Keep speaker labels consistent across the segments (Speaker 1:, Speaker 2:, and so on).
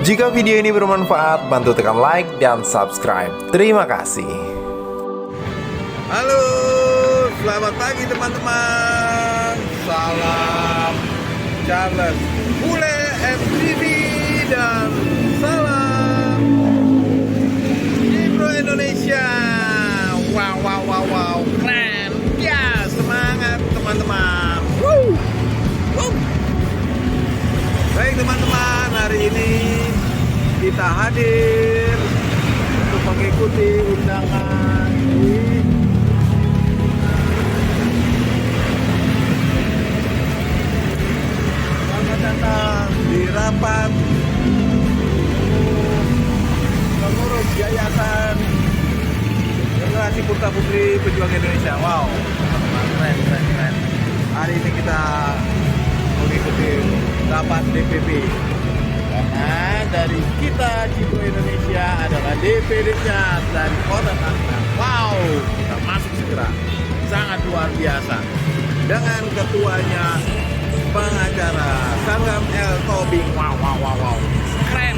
Speaker 1: Jika video ini bermanfaat, bantu tekan like dan subscribe. Terima kasih.
Speaker 2: Halo, selamat pagi teman-teman. Salam Charles Bule MTV dan salam Ibro Indonesia. Wow, keren. Ya, semangat teman-teman. Woo. Baik teman-teman, hari ini kita hadir untuk mengikuti undangan di selamat datang di rapat pengurus Yayasan Generasi Putra Putri Pejuang Indonesia. Wow, teman-teman, keren. Hari ini kita mengikuti rapat DPP karena dari kita Cibro Indonesia adalah DPD-nya dari Kota Tangerang. Wow, kita masuk segera, sangat luar biasa dengan ketuanya pengacara Sargam L. Tobing. Wow, keren.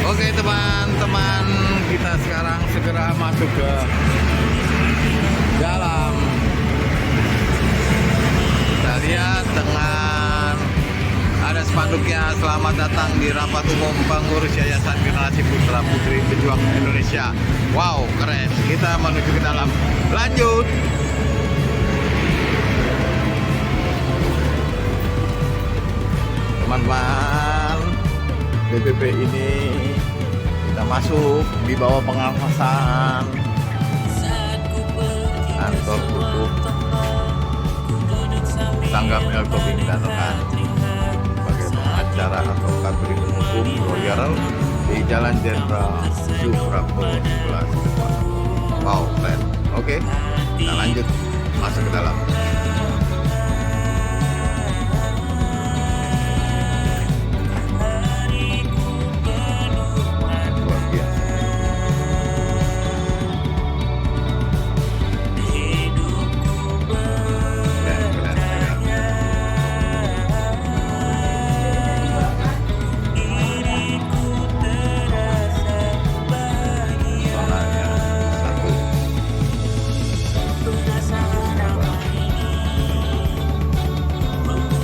Speaker 2: Oke teman-teman, kita sekarang segera masuk ke dalam. Kita lihat dengan ada spanduknya, selamat datang di rapat umum pengurus Yayasan Generasi Putra Putri Pejuang Indonesia. Wow, keren. Kita menuju ke dalam. Lanjut. Teman-teman, DPP ini kita masuk di bawah pengawasan kantor tutup Tanggap El Tobing dan rekan sebagai pengacara atau kabin hukum lawyer di Jalan Jenderal Suprapto 11. Wow, keren. Oke, kita lanjut masuk ke dalam.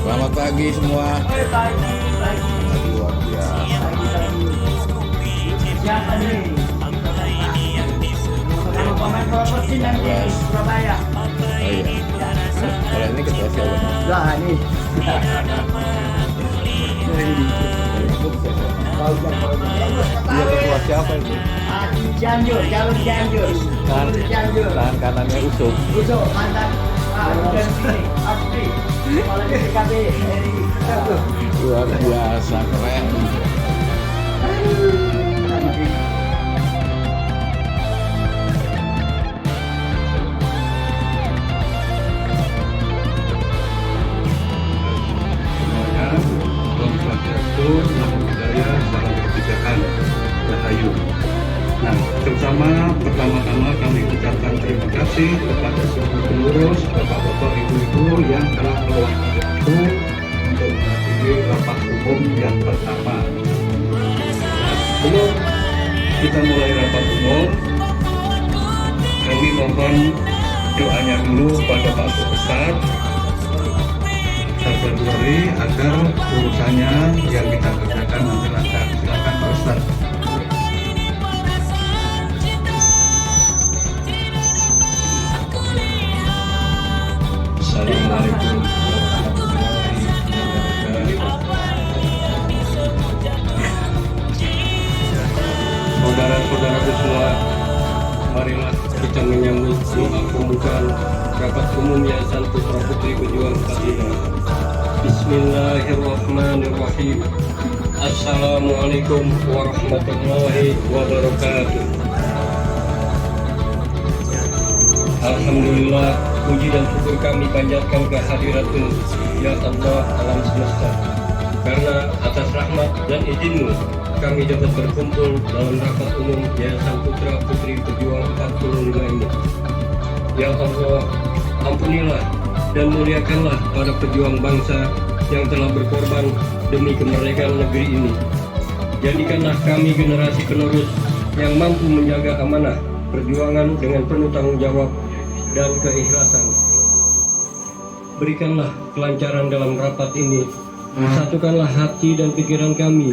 Speaker 2: Selamat pagi semua. Luar biasa.
Speaker 3: Siapa nih? Pemain properti nanti di Surabaya.
Speaker 2: Oh iya. Kalau ini ketua siapa?
Speaker 3: Lah ini.
Speaker 2: Iya, ketua siapa itu?
Speaker 3: Cianjur, jalur Cianjur. Cianjur.
Speaker 2: Tangan kanannya Usuk.
Speaker 3: Usuk mantan. Dan sini, Asri. Kepala BPKB RI.
Speaker 2: Luar biasa, keren.
Speaker 4: Nah, terutama pertama-tama kami ucapkan terima kasih kepada seluruh pengurus, bapak-bapak, ibu-ibu yang telah meluangkan waktu untuk menghadiri rapat umum yang pertama. Sebelum kita mulai rapat umum, kami mohon doanya dulu pada Pak Besar Februari agar urusannya yang kita kerjakan nanti lancar. Silakan Pak Ustaz. Assalamualaikum warahmatullahi wabarakatuh. Saudara-saudaraku semua, marilah kita menyambut doa pembukaan rapat umum Yayasan Putra Putri Pejuang Indonesia. Bismillahirrahmanirrahim. Assalamualaikum warahmatullahi wabarakatuh. Alhamdulillah, puji dan syukur kami panjatkan kehadiratmu ya Allah alam semesta. Karena atas rahmat dan izin-Mu kami dapat berkumpul dalam rapat umum Yayasan Putra Putri Pejuang 45 ini. Ya Allah, ampunilah
Speaker 5: dan muliakanlah para pejuang bangsa yang telah berkorban demi kemerdekaan negeri ini. Jadikanlah kami generasi penerus yang mampu menjaga amanah perjuangan dengan penuh tanggung jawab dan keikhlasan. Berikanlah kelancaran dalam rapat ini. Satukanlah hati dan pikiran kami,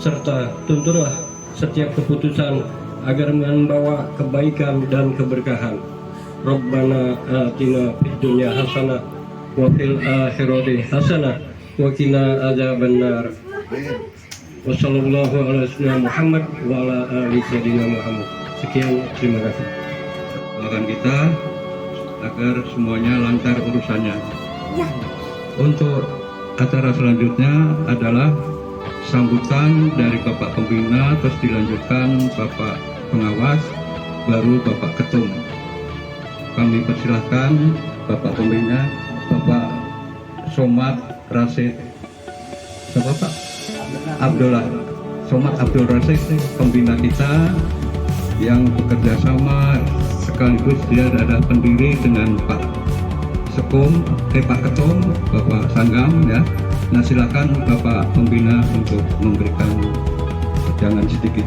Speaker 5: serta tuntunlah setiap keputusan agar membawa kebaikan dan keberkahan. Rabbana atina fid dunya hasanah wa fil akhirati hasanah wa qina adzabannar. Wa sallallahu ala sayyidina Muhammad wa ala ali sayyidina Muhammad. Sekian, terima kasih.
Speaker 4: Doakan kita agar semuanya lancar urusannya. Untuk acara selanjutnya adalah sambutan dari Bapak Pembina, terus dilanjutkan Bapak Pengawas, baru Bapak Ketum. Kami persilahkan Bapak Pembina, Bapak Somad Rasid, Bapak Abdullah Somad Abdul Rasid, Pembina kita yang bekerja sama sekaligus dia adalah pendiri dengan Pak Sekum, Pak Ketum, Bapak Sanggam ya. Nah silakan Bapak Pembina untuk memberikan jangan sedikit.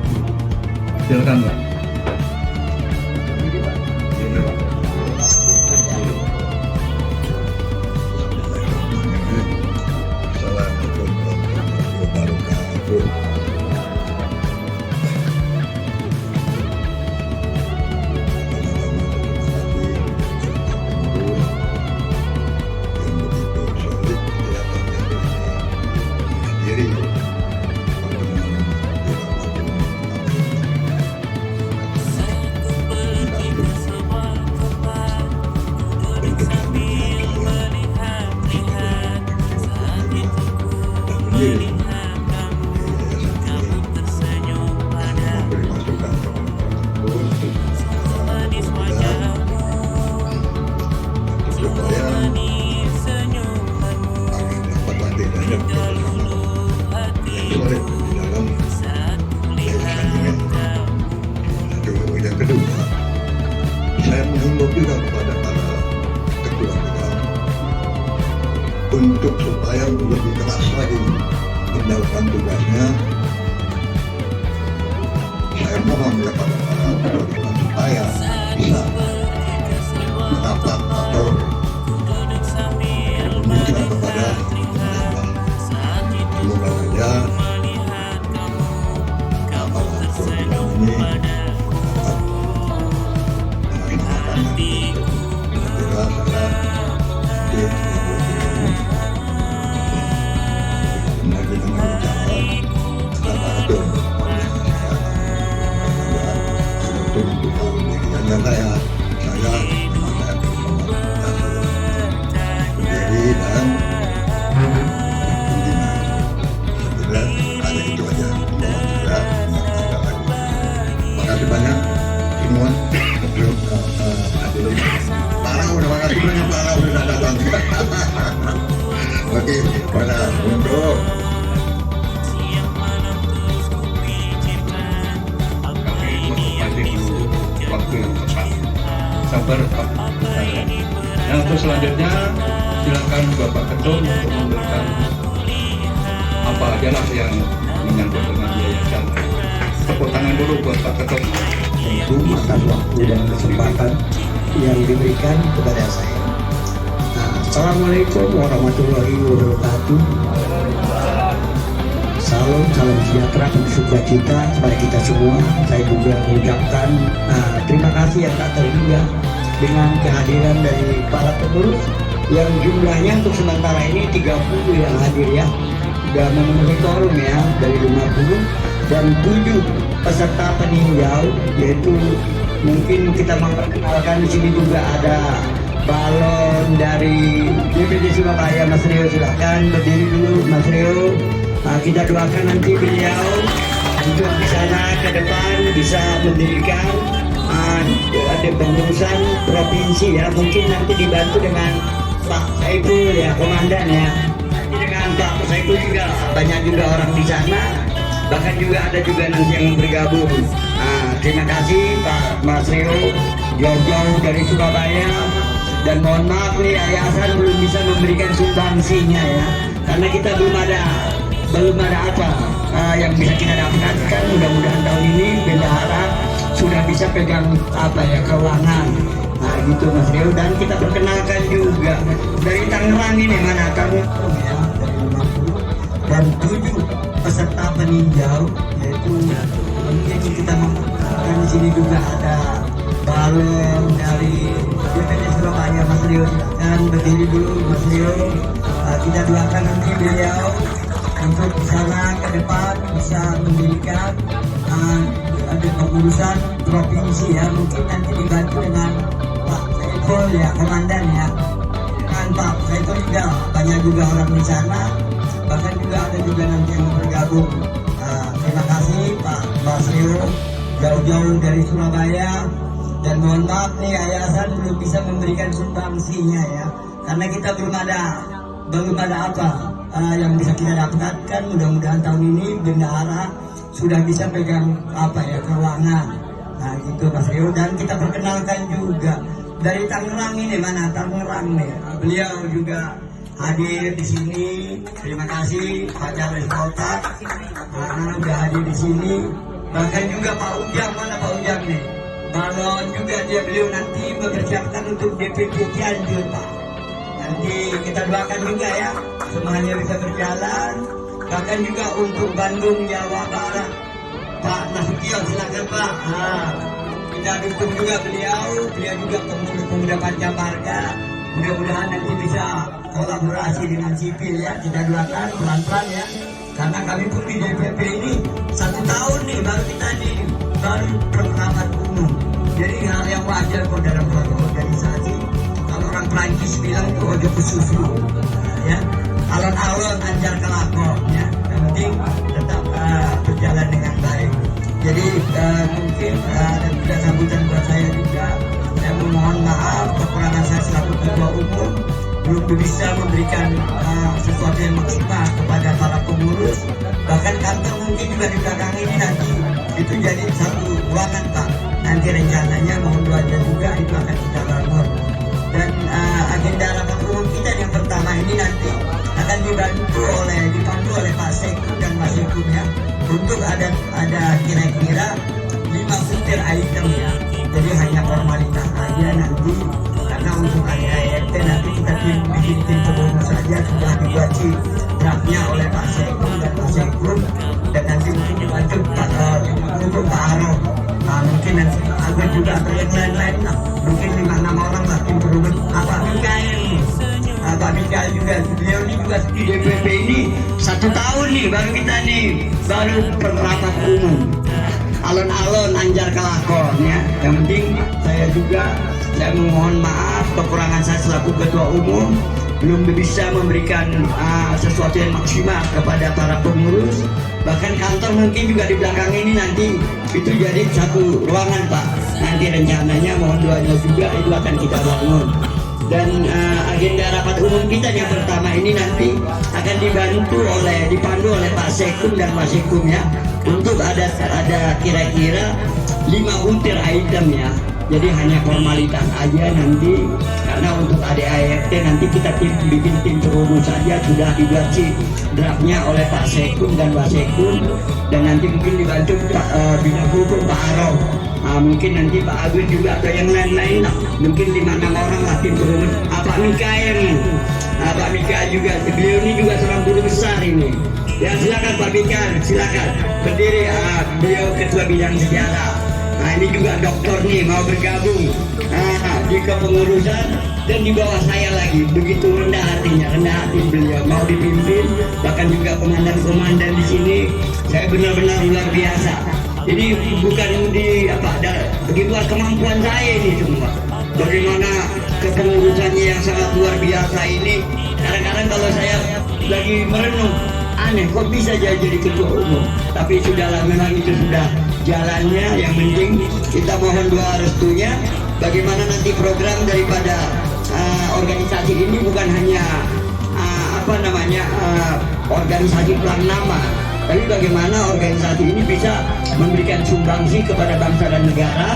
Speaker 4: Silakan Pak.
Speaker 2: Assalamualaikum warahmatullahi wabarakatuh. Yang kedua, saya menghimbau juga kepada para ketua bidang untuk supaya lebih keras lagi menjalankan tugasnya. Saya mohon kepada para ketua bidang supaya bisa merapat atau berbicara kepada pemerintah. Semoga saja para ketua bidang ini saya berdiri dan pembina. Saya kira hanya itu aja. Terima kasih banyak semua. Para udah makasih banyak, para udah datang. Oke, pada untuk
Speaker 4: waktu yang tepat. Sabar Pak. Nah untuk selanjutnya silakan Bapak Ketum untuk memberikan apa aja lah yang menyangkut dengan yayasan. Tepuk tangan dulu buat Pak Ketum.
Speaker 6: Tentu atas waktu dan kesempatan yang diberikan kepada saya. Assalamualaikum warahmatullahi wabarakatuh. Salam sejahtera dan sukacita kepada kita semua. Saya juga mengucapkan terima kasih yang tak terhingga dengan kehadiran dari para pengurus yang jumlahnya untuk sementara ini 30 yang hadir ya. Sudah memenuhi quorum ya dari 50 dan 7 peserta peninjau, yaitu mungkin kita memperkenalkan di sini juga ada balon dari DPD Surabaya. Mas Rio silakan berdiri dulu Mas Rio. Kita doakan nanti beliau untuk di sana ke depan bisa mendirikan ada pengurusan provinsi ya, mungkin nanti dibantu dengan Pak Saiful ya, komandan ya. Dengan Pak Saiful juga banyak juga orang di sana, bahkan juga ada juga nanti yang bergabung. Terima kasih Pak Mas Rio jauh-jauh dari Surabaya Dan mohon maaf nih, yayasan belum bisa memberikan sumbangsinya ya, karena kita belum ada apa yang bisa kita dapatkan. Mudah-mudahan tahun ini bendahara sudah bisa pegang apa ya, keuangan. Nah gitu Mas Rio, dan kita perkenalkan juga dari Tangerang ini, mana kamu ya, dari 50 dan 7 peserta peninjau, yaitu mungkin kita dan di sini juga ada balon dari DPD Surabaya. Mas Rio, dan berdiri dulu Mas Rio. Kita doakan nanti beliau untuk di sana ke depan bisa mendirikan ada pengurusan provinsi ya, mungkin nanti dibantu dengan Pak Saiful ya, komandan ya, dengan Pak Saiful juga banyak juga orang di sana, bahkan juga ada juga nanti yang bergabung. Terima kasih Pak Basrio jauh-jauh dari Surabaya, dan mohon maaf nih, yayasan belum bisa memberikan sumbangsinya ya, karena kita belum ada apa yang bisa kita dapatkan. Mudah-mudahan tahun ini bendahara sudah bisa pegang apa ya, keuangan. Nah gitu Mas Rio, dan kita perkenalkan juga dari Tangerang ini, mana Tangerang nih, beliau juga hadir di sini. Terima kasih Pak Charles Kota karena udah hadir di sini. Bahkan juga Pak Ujang, mana Pak Ujang nih, balon juga beliau nanti mempersiapkan untuk DPP Cianjur Pak. Nanti kita doakan juga ya, semuanya bisa berjalan. Bahkan juga untuk Bandung Jawa Barat, Pak Nasution, silakan Pak. Kita dukung juga beliau juga pemuda Pancamarga. Mudah-mudahan nanti bisa kolaborasi dengan sipil ya, kita doakan pelan-pelan ya. Karena kami pun di DPP ini 1 tahun nih, baru perangkat umum. Jadi hal yang wajar kok dalam suatu organisasi. Kalau orang Prancis bilang itu ojo kesusu ya, alon-alon anjar kelakon ya, yang penting tetap berjalan dengan baik. Jadi mungkin dan juga sambutan buat saya juga, saya memohon maaf kekurangan saya selaku ketua umum, belum bisa memberikan sesuatu yang maksimal kepada para pengurus. Bahkan kantor mungkin juga di belakang ini nanti itu jadi satu ruangan Pak. Nanti rencananya mohon doanya juga itu akan kita bangun. Dan agenda rapat umum kita yang pertama ini nanti akan dipandu oleh Pak Sekun dan Mas Sekun ya, untuk ada kira-kira 5 butir item ya. Jadi hanya formalitas aja nanti, karena untuk ADART nanti kita bikin tim terus saja, sudah dibuat draftnya oleh Pak Sekun dan Mas Sekun, dan nanti mungkin dibantu untuk Pak Aro. Mungkin nanti agar juga atau yang lain-lain lah, mungkin 5-6 orang lah tim perubahan. Pak Mikael juga, beliau ini juga di DPP ini 1 tahun nih, baru rapat umum, alon-alon anjar kelakon ya. Yang penting saya memohon maaf kekurangan saya selaku ketua umum, belum bisa memberikan sesuatu yang maksimal kepada para pengurus. Bahkan kantor mungkin juga di belakang ini nanti itu jadi satu ruangan Pak. Nanti rencananya mohon doanya juga itu akan kita bangun. Dan agenda rapat umum kita yang pertama ini nanti akan dipandu oleh Pak Sekun dan Mas Sekun ya, untuk ada kira-kira 5 butir item ya. Jadi hanya formalitas aja nanti, karena untuk ADART nanti kita bikin tim terurus saja, sudah dibuat draftnya oleh Pak Sekun dan Mas Sekun, dan nanti mungkin dibantu bidang hukum Pak Aro. Mungkin nanti Pak Agus juga atau yang lain-lain lah, mungkin 5-6 orang lah tim terurus. Pak Mikael Pak Mikael juga, beliau ini juga seorang guru besar ini ya. Silakan Pak Mikael, silakan berdiri. Beliau ketua bidang sejarah. Ini juga dokter nih mau bergabung di kepengurusan, dan di bawah saya lagi. Begitu rendah hati beliau mau dipimpin. Bahkan juga komandan-komandan di sini, saya benar-benar luar biasa. Jadi bukan begitu kemampuan saya ini semua. Bagaimana kepengurusannya yang sangat luar biasa ini. Kadang-kadang kalau saya lagi merenung, aneh kok bisa jadi ketua umum. Tapi sudahlah, memang itu sudah jalannya. Yang penting kita mohon doa restunya, bagaimana nanti program daripada organisasi ini bukan hanya organisasi pelang nama, tapi bagaimana organisasi ini bisa memberikan sumbangsi kepada bangsa dan negara,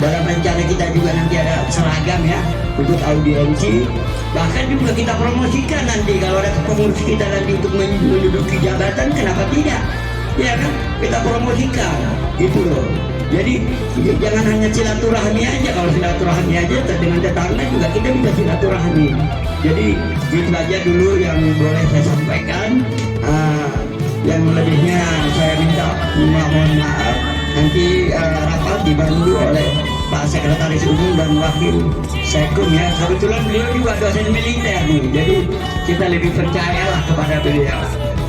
Speaker 6: dalam rencana kita juga nanti ada seragam ya untuk audiensi. Bahkan juga kita promosikan nanti kalau ada pengurus kita nanti untuk menduduki jabatan, kenapa tidak? Ya kan, kita promosikan gitu loh. Jadi jangan hanya silaturahmi aja. Kalau silaturahmi aja dengan tetangga juga kita bisa silaturahmi. Jadi itu aja dulu yang boleh saya sampaikan. Yang lebihnya saya minta mohon maaf. Nanti rapat dibantu oleh Pak Sekretaris Umum dan Wakil Sekum ya. Kebetulan beliau juga dosen militer nih, jadi kita lebih percayalah kepada beliau.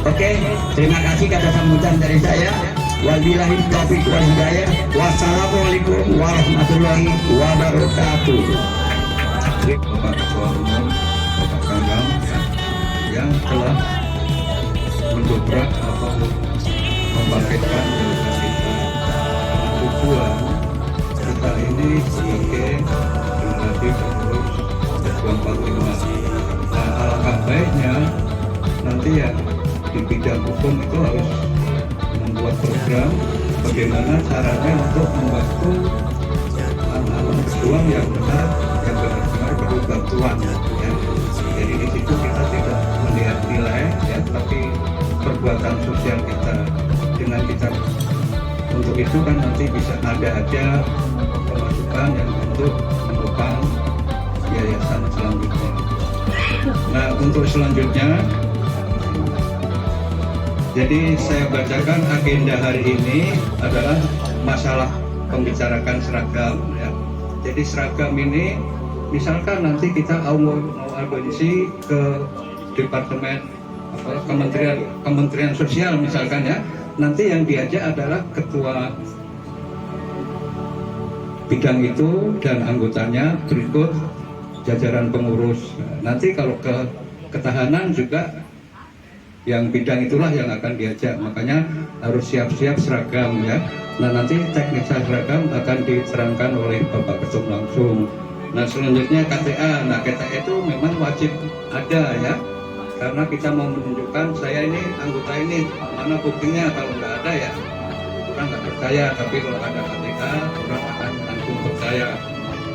Speaker 6: Oke, terima kasih kata sambutan dari saya. Wabillahi taufiq wal hidayah. Wassalamualaikum warahmatullahi wabarakatuh.
Speaker 4: Bapak Ketua Umum, Bapak Kangam yang telah mendobrak atau membangkitkan kita tujuan kita ini sebagai generasi penerus Perjuangan 45. Nah, alangkah baiknya nanti ya di bidang hukum itu harus membuat program bagaimana caranya untuk membantu anak-anak pejuang yang benar, yang benar-benar perlu bantuan ya. Jadi di situ kita tidak melihat nilai ya, tapi perbuatan sosial kita. Dengan kita untuk itu kan nanti bisa ada aja pemasukan yang untuk menopang yayasan selanjutnya. Nah, untuk selanjutnya, jadi saya bacakan agenda hari ini adalah masalah pembicarakan seragam ya. Jadi seragam ini misalkan nanti kita mau audiensi ke departemen Kementerian Sosial misalkan ya, nanti yang diajak adalah ketua bidang itu dan anggotanya, berikut jajaran pengurus. Nanti kalau ke ketahanan juga yang bidang itulah yang akan diajak, makanya harus siap-siap seragam ya. Nah, nanti teknis seragam akan diterangkan oleh Bapak Ketum langsung. Nah, selanjutnya KTA. Nah, KTA itu memang wajib ada ya, karena kita mau menunjukkan saya ini anggota ini, mana buktinya. Kalau nggak ada ya orang nggak percaya, tapi kalau ada KTA orang akan langsung percaya.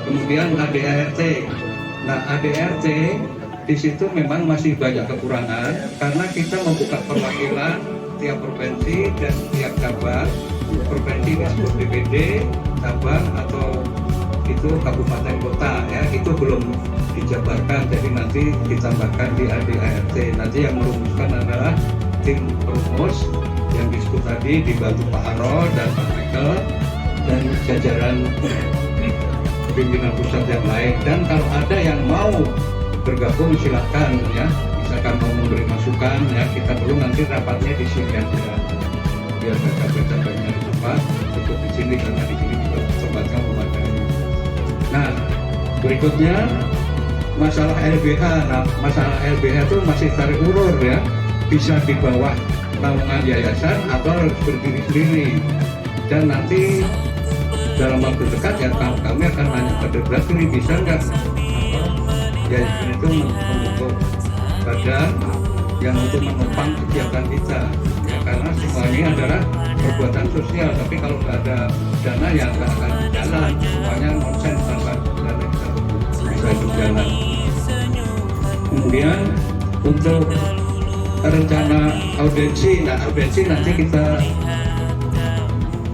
Speaker 4: Kemudian ADART. Nah, ADART di situ memang masih banyak kekurangan karena kita membuka perwakilan tiap provinsi dan tiap cabang. Provinsi disebut DPD, cabang atau itu kabupaten kota ya, itu belum dijabarkan, jadi nanti ditambahkan di ADART. Nanti yang merumuskan adalah tim perumus yang disebut tadi, dibantu Pak Harold dan Pak Michael dan jajaran pimpinan pusat yang lain. Dan kalau ada yang mau bergabung silakan ya, misalkan mau memberi masukan ya, kita perlu nanti rapatnya di sini aja biar baca-baca banyak tempat, cukup di sini karena di sini juga tempatnya memadai. Nah, berikutnya masalah LBH. Nah, masalah LBH itu masih tarik ulur ya, bisa di bawah naungan yayasan atau harus berdiri sendiri. Dan nanti dalam waktu dekat ya kami akan nanya pada berat ini bisa nggak yayasan itu membentuk badan yang untuk menopang kegiatan kita ya, karena semua ini adalah perbuatan sosial, tapi kalau nggak ada dana ya nggak akan jalan, semuanya nonsen tanpa dana kita bisa berjalan. Kemudian untuk rencana audiensi, nah audiensi nanti kita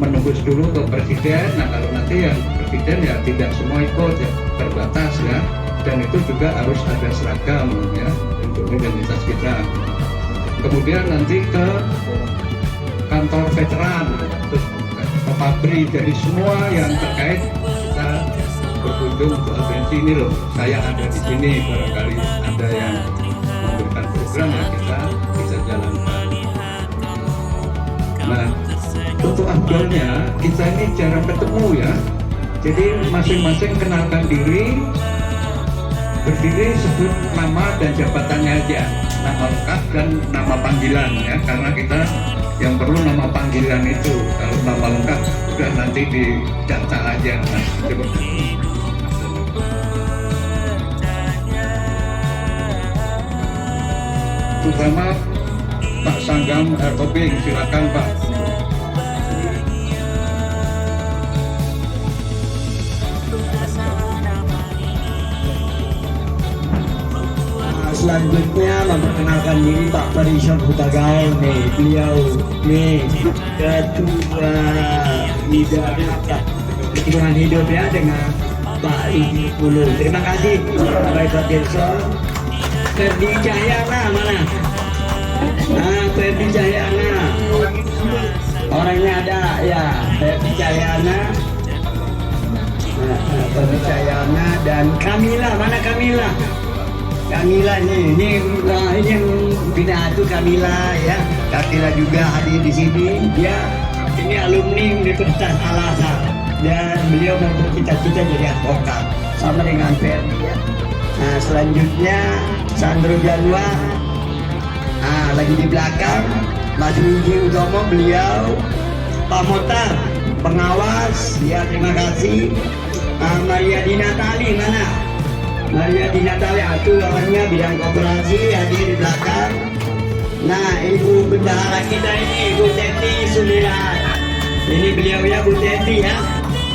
Speaker 4: menembus dulu ke presiden. Nah, kalau nanti yang presiden ya tidak semua ikut ya, terbatas ya, dan itu juga harus ada seragam ya untuk identitas kita. Kemudian nanti ke kantor veteran, terus ke pabrik, jadi semua yang terkait kita berkunjung untuk audiensi ini loh. Saya ada di sini, barangkali ada yang memberikan program ya kita bisa jalankan. Nah, untuk afdolnya kita ini jarang ketemu ya, jadi masing-masing kenalkan diri, berdiri sebut nama dan jabatannya aja, nama lengkap dan nama panggilan ya, karena kita yang perlu nama panggilan itu, kalau nama lengkap udah nanti didata aja. Nah, coba. Terutama Pak Sanggam Tobing, silakan Pak.
Speaker 6: selanjutnya memperkenalkan diri Pak Parison Hutagaul nih, beliau nih ketua bidang lingkungan hidup ya dengan Pak Igi Pulu. Terima kasih Pak Parison. Ferdi Cahyana mana? Ferdi Cahyana orangnya ada ya, Ferdi Cahyana. Ferdi Cahyana dan Kamila, mana Kamila? Kamila ini yang binatu Kamila ya. Kamila juga hadir di sini. Dia ini alumni Universitas Al Azhar dan beliau bercita-cita jadi advokat sama dengan Ferdi ya. Nah selanjutnya Sandro Januar, lagi di belakang Mas Wiji Utomo, beliau Pak Motar pengawas ya, terima kasih. Maria Dinatali mana? Maria Dinatali itu orangnya bidang koperasi hadir di belakang. Nah ibu bendahara kita ini Bu Teti Sumirat, ini beliau ya Bu Teti ya.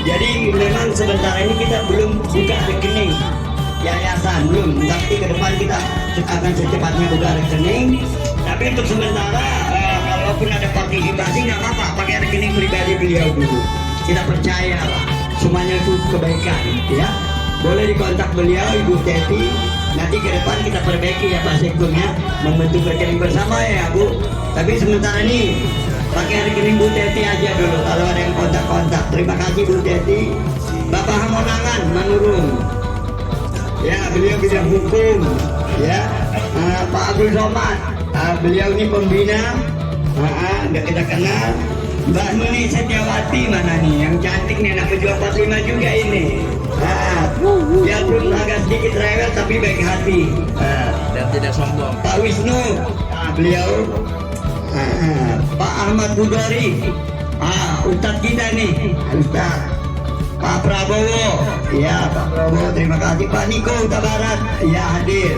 Speaker 6: Jadi memang sebentar ini kita belum buka rekening yayasan, belum, tapi ke depan kita akan secepatnya buka rekening. Tapi untuk sementara kalaupun ada partisipasi nggak apa-apa, pakai rekening pribadi beliau dulu. Kita percaya lah semuanya itu kebaikan ya. Boleh dikontak beliau Ibu Teti, nanti ke depan kita perbaiki ya Pak Sekun ya, membentuk rekening bersama ya Bu. Tapi sementara ini pakai rekening Bu Teti aja dulu kalau ada yang kontak-kontak. Terima kasih Bu Teti. Bapak Hamonangan Manurung ya, beliau bidang hukum ya. Pak Abdul Somad, beliau ini pembina, nggak kita kenal. Mbak Nuni Setiawati mana nih, yang cantik nih, anak pejuang 45 juga ini. Dia belum agak sedikit rewel tapi baik hati dan tidak sombong. Pak Wisnu, beliau. Pak Ahmad Budori, Ustadz kita nih, Ustadz. Pak Prabowo, ya Pak Prabowo, terima kasih. Pak Niko Huta Barat, ya hadir.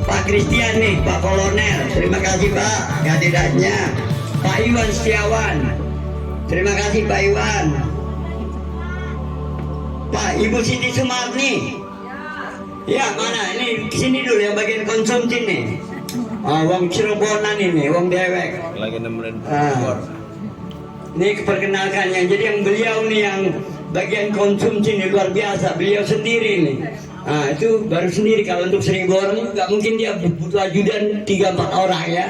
Speaker 6: Pak Christian nih, Pak Kolonel, terima kasih Pak kehadirannya. Pak Iwan Setiawan, terima kasih Pak Iwan. Pak Ibu Siti Sumarni, ya mana ini, kesini dulu yang bagian konsumsi nih. Wong Cirebonan ini, wong dewek.
Speaker 2: Lagi nemenin
Speaker 6: Ini perkenalkannya, jadi yang beliau nih yang bagian konsumsi ini luar biasa, beliau sendiri nih. Itu baru sendiri, kalau untuk 1000 orang nggak mungkin dia butuh ajudan 3-4 orang ya.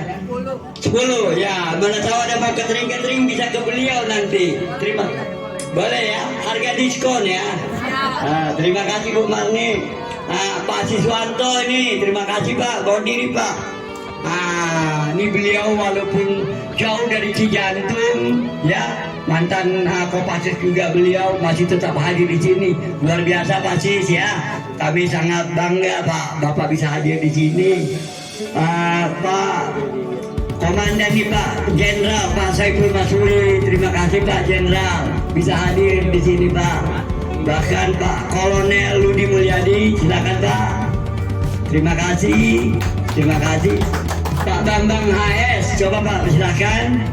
Speaker 6: 10 ya, mana tahu ada mau catering bisa ke beliau nanti. Terima, boleh ya, harga diskon ya. Terima kasih Bu Marni. Pak Siswanto ini, terima kasih Pak, bawa diri Pak. Ini beliau walaupun jauh dari Cijantung ya, mantan Kopassus juga, beliau masih tetap hadir di sini. Luar biasa Pak Sis ya. Kami sangat bangga Pak, Bapak bisa hadir di sini. Pak Komandan nih Pak Jenderal Pak Saiful Masuri, terima kasih Pak Jenderal bisa hadir di sini Pak. Bahkan Pak Kolonel Ludi Mulyadi, silakan Pak. Terima kasih, terima kasih. Pak Bambang HS, coba Pak silakan.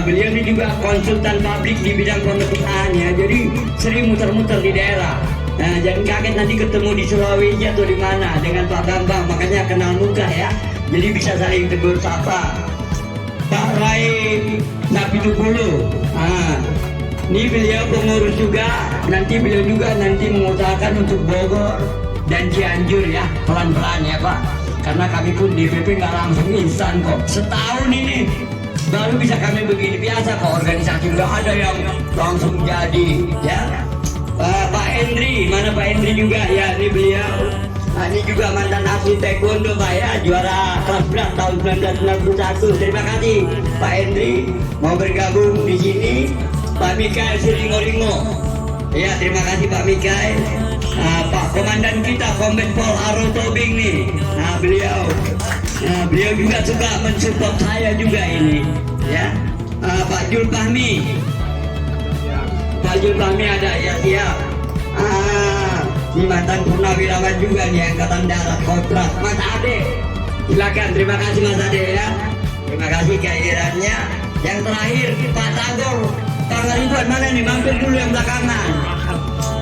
Speaker 6: Beliau ini juga konsultan publik di bidang pemerintahan ya, jadi sering muter-muter di daerah. Jangan kaget nanti ketemu di Sulawesi atau di mana dengan Pak Bambang, makanya kenal muka ya, jadi bisa saling tegur sapa. Pak Rai Napitupulu, ini beliau pengurus juga, nanti beliau juga nanti mengusahakan untuk Bogor dan Cianjur ya, pelan-pelan ya Pak, karena kami pun di PP nggak langsung instan kok, setahun ini baru bisa kami begini, biasa kok organisasi nggak ada yang langsung jadi ya. Pak Hendri, mana Pak Hendri juga ya, ini beliau. Ini juga mantan atlet taekwondo Pak ya, juara kelas berat tahun 1991. Terima kasih Pak Hendri mau bergabung di sini. Pak Mikael Siringo-Ringo, ya terima kasih Pak Mikael. Pak Komandan kita Kombes Pol Aro Tobing nih, beliau juga suka mensupport saya juga ini ya. Pak Jul Fahmi, Pak Jul Fahmi ada ya siap. Di mantan purnawirawan juga nih, Angkatan Darat kontrak. Mas Ade, silakan. Terima kasih Mas Ade ya. Terima kasih kehadirannya. Yang terakhir Pak Tagor Pangaribuan, mana nih, mampir dulu yang belakangan.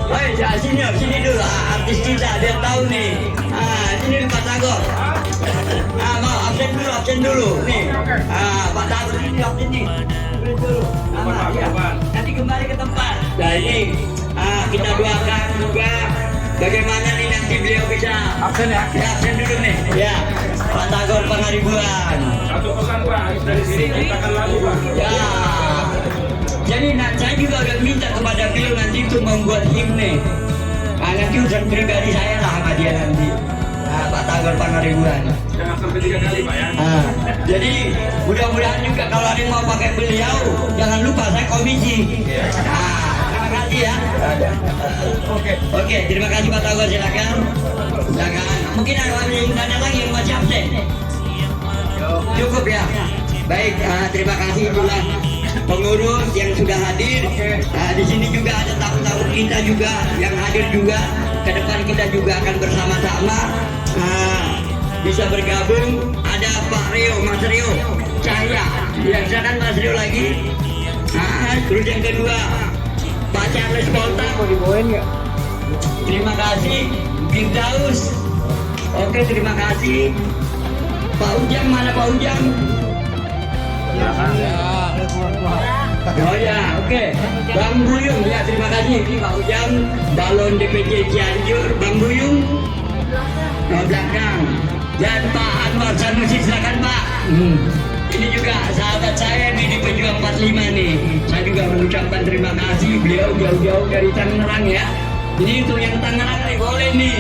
Speaker 6: Hei, sini dulu, artis kita biar tahu nih. Sini Pak Tagor. Mau absen dulu. Nih, Pak Tagor ini absen nih. Dulu. Nanti kembali ke tempat. Nah ini kita doakan juga bagaimana nih nanti beliau bisa absen ya. Absen dulu nih. Ya, Pak Tagor Pangaribuan.
Speaker 7: Satu pesan Pak, dari sini kita akan lalu Pak.
Speaker 6: Ya. Jadi saya juga udah minta kepada beliau nanti untuk membuat himne. Nanti urusan pribadi saya lah sama dia nanti. Pak Tagor Pangaribuan.
Speaker 7: Jangan sampai 3 kali Pak ya.
Speaker 6: Jadi mudah-mudahan juga kalau ada yang mau pakai beliau, jangan lupa saya komisi. Terima kasih ya. Oke, terima kasih Pak Tagor, silakan. Mungkin ada yang tanya lagi yang masih absen. Cukup ya. Baik, terima kasih itulah pengurus yang sudah hadir. Di sini juga ada tamu-tamu kita juga yang hadir juga. Ke depan kita juga akan bersama-sama bisa bergabung. Ada Pak Rio, Mas Rio Cahya. Biasakan Mas Rio lagi. Terus yang kedua Pak Charles Kolta. Mau dibawain nggak? Terima kasih Firdaus. Oke, terima kasih. Pak Ujang, mana Pak Ujang? Oh ya, oke. Bang Buyung, ya terima kasih Pak Ujang. Balon DPC Cianjur, Bang Buyung. Belakang. Dan Pak Anwar Sanusi, silakan Pak. Ini juga sahabat saya nih di Pejuang 45 nih. Saya juga mengucapkan terima kasih. Beliau jauh-jauh dari Tangerang ya. Ini untuk yang Tangerang nih boleh nih.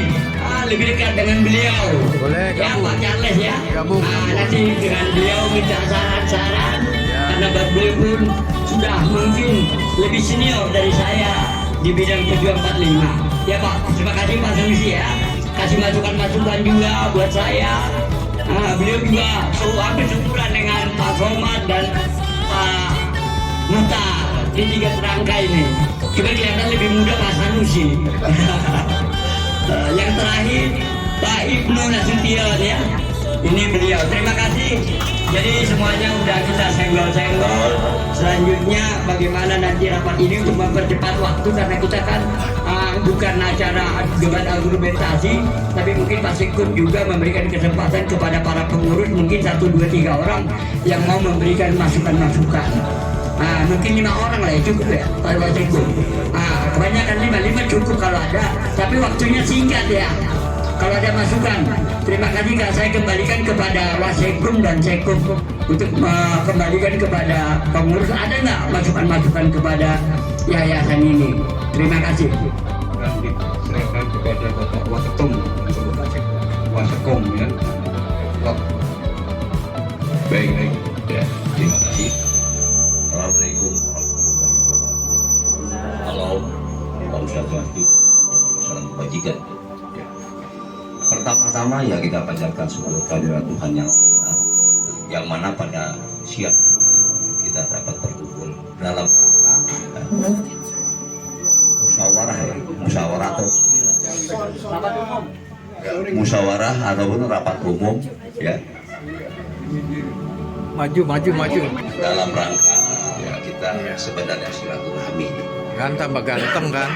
Speaker 6: Lebih dekat dengan beliau.
Speaker 2: Boleh
Speaker 6: Ya
Speaker 2: gabung.
Speaker 6: Pak Charles ya.
Speaker 2: Gabung.
Speaker 6: Nanti dengan beliau minta saran-saran. Karena beliau pun sudah mungkin lebih senior dari saya di bidang Pejuang 45. Ya Pak, terima kasih Pak Sanusi ya. Kasih masukan-masukan juga buat saya. Beliau juga hampir sebulan dengan Pak Somad dan Pak Muta di 3 serangkai ini. Cuma kelihatan lebih muda Pak Sanusi. Yang terakhir Pak Ibnu Nasution ya. Ini beliau. Terima kasih. Jadi semuanya udah kita senggol-senggol. Selanjutnya bagaimana nanti rapat ini untuk mempercepat waktu karena kita kan bukan acara debat argumentasi, tapi mungkin Pak Sekun juga memberikan kesempatan kepada para pengurus mungkin 1, 2, 3 orang yang mau memberikan masukan-masukan. Mungkin 5 orang lah ya cukup ya Pak Wasekun. Kebanyakan 5 cukup kalau ada, tapi waktunya singkat ya. Kalau ada masukan, terima kasih Kak, saya kembalikan kepada Wasekum dan Sekum untuk kembalikan kepada pengurus. Ada nggak masukan-masukan kepada yayasan ini? Terima kasih.
Speaker 4: Dan diserahkan kepada Bapak Waketum untuk Wasekom ya.
Speaker 8: Baik, ya, terima kasih. Assalamualaikum warahmatullahi wabarakatuh. Halo, Pak Ustadz Wahdi, salam kebajikan. Ya. Pertama-tama ya kita panjatkan seluruh kehadirat Tuhan yang Esa, yang mana pada siang ini kita dapat berkumpul dalam rangka musyawarah atau musyawarah ataupun rapat umum ya.
Speaker 2: Maju.
Speaker 8: Dalam rangka ya kita sebenarnya silaturahmi,
Speaker 2: Kan tambah ganteng kan?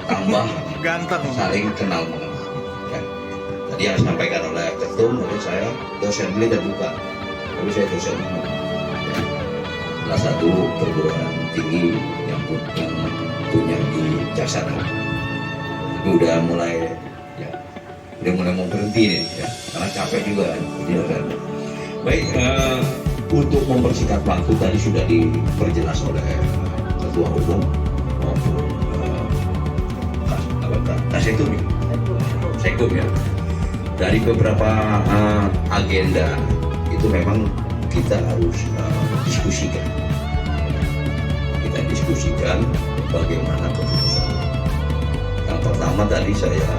Speaker 8: tambah
Speaker 2: Ganteng.
Speaker 8: saling kenal mengenal. Ya. Tadi yang disampaikan oleh ketum, menurut saya dosen beli dan bukan, tapi saya dosen umum. Ya. Salah satu perguruan tinggi yang punya di Jaksana. Ini udah mulai mau berhenti nih, ya. Karena capek juga. Ya, kan? Baik, untuk mempersingkat waktu tadi sudah diperjelas oleh ketua umum maupun Sekum ya. Dari beberapa agenda itu memang kita harus diskusikan. Kita diskusikan bagaimana keputusan. Yang pertama tadi saya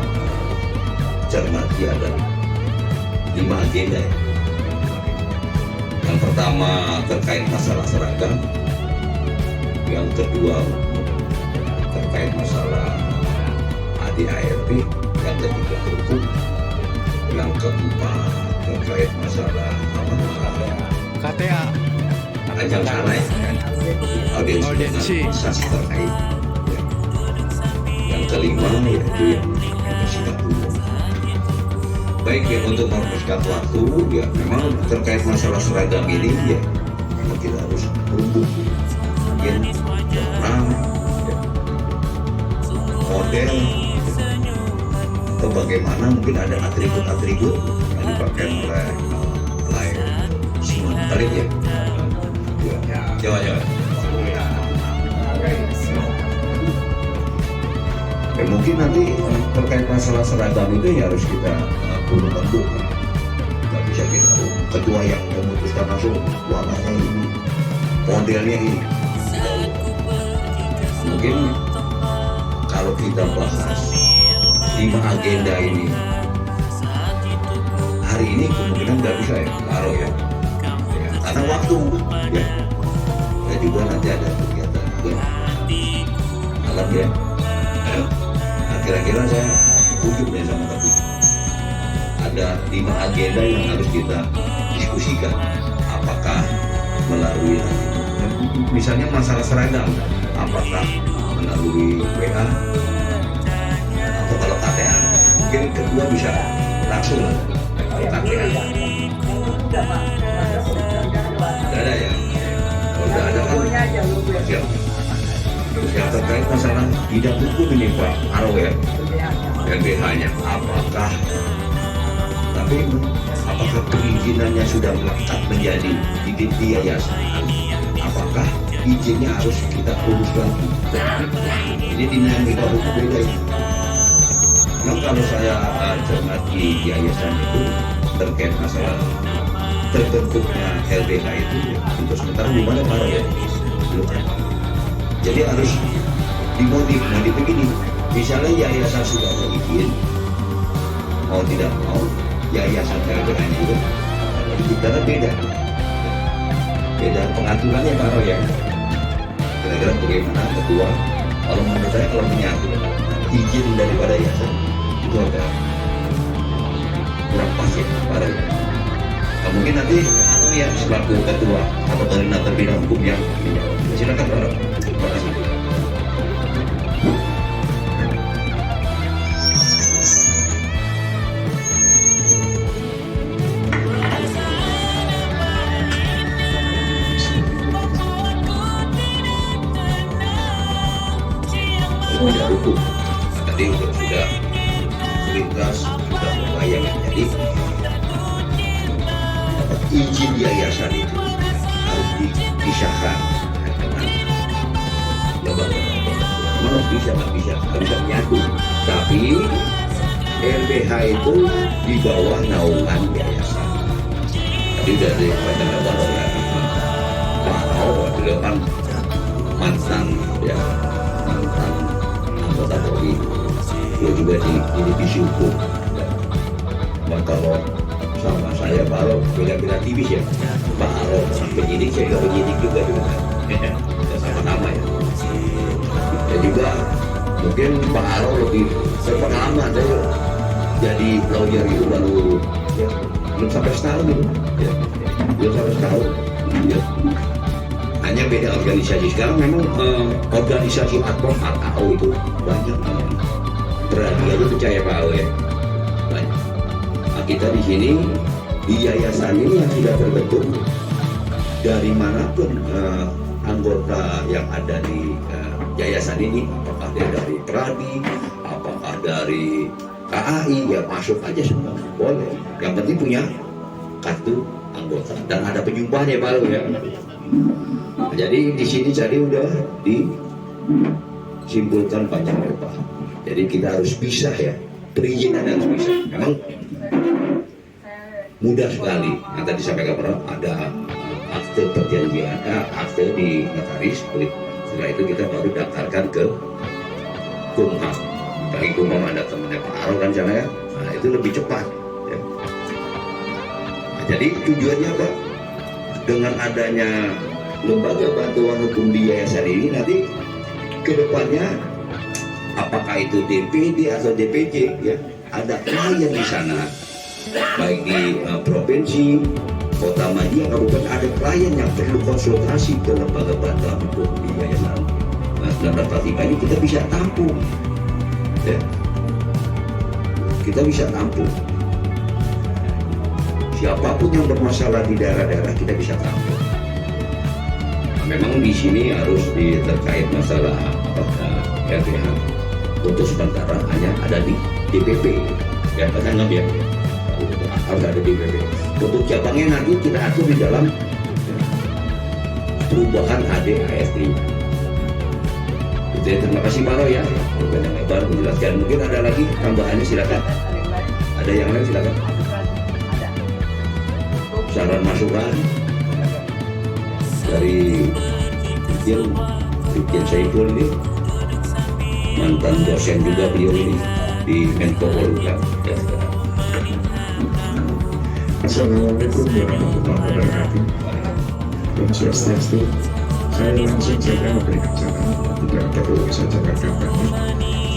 Speaker 8: cermati ada 5 agenda. Yang pertama terkait masalah seragam, yang kedua terkait masalah ADART, yang ketiga hukum, yang keempat terkait masalah apa namanya
Speaker 2: KTA.
Speaker 8: ajang sanai, audiensi
Speaker 2: Audiensi.
Speaker 8: saksi terkait. Yang kelima yaitu yang bersifat umum. Baik ya, untuk mempersingkat waktu ya, memang terkait masalah seragam ini ya memang kita harus berembuk mungkin warna, ya, model, atau bagaimana mungkin ada atribut-atribut yang dipakai oleh semua kali ya. Jawa. Ya, mungkin nanti terkait masalah seragam itu ya harus kita perlu bentuk. Nggak bisa kita ketua yang memutuskan langsung warnanya ini, modelnya ini. Mungkin kalau kita bahas 5 agenda ini hari ini kemungkinan nggak bisa ya, taruh ya, karena waktu ya. Dan juga nanti ada kegiatan juga malam ya. Nah, kira-kira saya ujuk deh sama tadi ada 5 agenda yang harus kita diskusikan. Apakah melalui misalnya masalah seragam, apakah melalui WA atau kalau KTA mungkin kedua bisa langsung kalau KTA ada ya, kalau udah ada kan siap. Yang terkait masalah bidang hukum ini Pak Aro ya, LBH-nya apakah perizinannya sudah melekat menjadi di yayasan, apakah izinnya harus kita urus lagi. Ini dinamika hukum beda ini. Memang kalau saya cermati yayasan itu terkait masalah terbentuknya LBH itu untuk sementara belum ada Pak ya, belum ada. Jadi harus dimodif begini. Misalnya yayasan sudah ada izin, mau tidak mau yayasan LBH-nya juga karena beda pengaturannya Pak Roy ya. Kira-kira bagaimana ketua? Kalau menurut saya kalau menyatu izin daripada yayasan itu agak kurang pas ya Pak Roy. Nah, mungkin nanti ya selaku ketua atau koordinator bidang hukum yang silakan Pak Roy. Terima kasih. Bidang hukum tadi sudah lintas sudah membayang, jadi izin yayasan itu harus dipisahkan dengan lembaga nggak bisa menyatu, tapi LBH itu di bawah naungan yayasan. Tadi dari kata-kata oleh Pak Rao, beliau kan mantan anggota Polri, dia juga di divisi hukum. Nah, kalau sama saya Pak Aro beda-beda tipis ya. Pak Aro penyidik, saya juga penyidik juga kita sama nama ya. Dan juga mungkin Pak Aro lebih berpengalaman, saya jadi lawyer itu baru ya, belum sampai setahun itu ya. Belum sampai setahun ya. Hanya beda organisasi. Sekarang memang organisasi advokat AO itu banyak. Berani aja percaya Pak AO ya, banyak. Nah, kita di sini di yayasan ini yang sudah terbentuk dari manapun anggota yang ada di yayasan ini, apakah dia dari Pradi, apakah dari KAI, ya masuk aja semua boleh. Yang penting punya kartu anggota dan ada penyumbangnya baru ya. Jadi di sini tadi udah disimpulkan panjang lebar. Jadi kita harus pisah ya, perizinan harus pisah. Memang mudah sekali. Yang tadi disampaikan ada akte perjanjian, akte di notaris. Setelah itu kita baru daftarkan ke Kumham. Bagi Kumham ada temannya Pak Aro kan sana ya. Nah itu lebih cepat. Ya. Nah, jadi tujuannya apa? Dengan adanya lembaga bantuan hukum di yayasan ini nanti ke depannya apakah itu DPD atau DPJ ya, ada klien di sana baik di provinsi, kota Madia, kabupaten, ada klien yang perlu konsultasi ke lembaga bantuan hukum di yayasan. Nah, 1945 ini kita bisa tampung ya, kita bisa tampung siapapun yang bermasalah di daerah-daerah, kita bisa tampung. Memang di sini harus terkait masalah RPH untuk sementara hanya ada di DPP, ya katakan ya, harus ada di DPP. Untuk cabangnya nanti kita atur di dalam perubahan ADART. Itu ya, terima kasih Pak Roy ya, banyak lebar menjelaskan. Mungkin ada lagi tambahannya, silakan. Ada yang lain silakan. Saran masukan dari Brigjen Saiful ini, mantan dosen juga beliau ini di Menko Polhukam.
Speaker 9: Assalamualaikum warahmatullahi wabarakatuh. Om Swastiastu. Saya langsung saja memberikan saran, tidak perlu saja kampanye.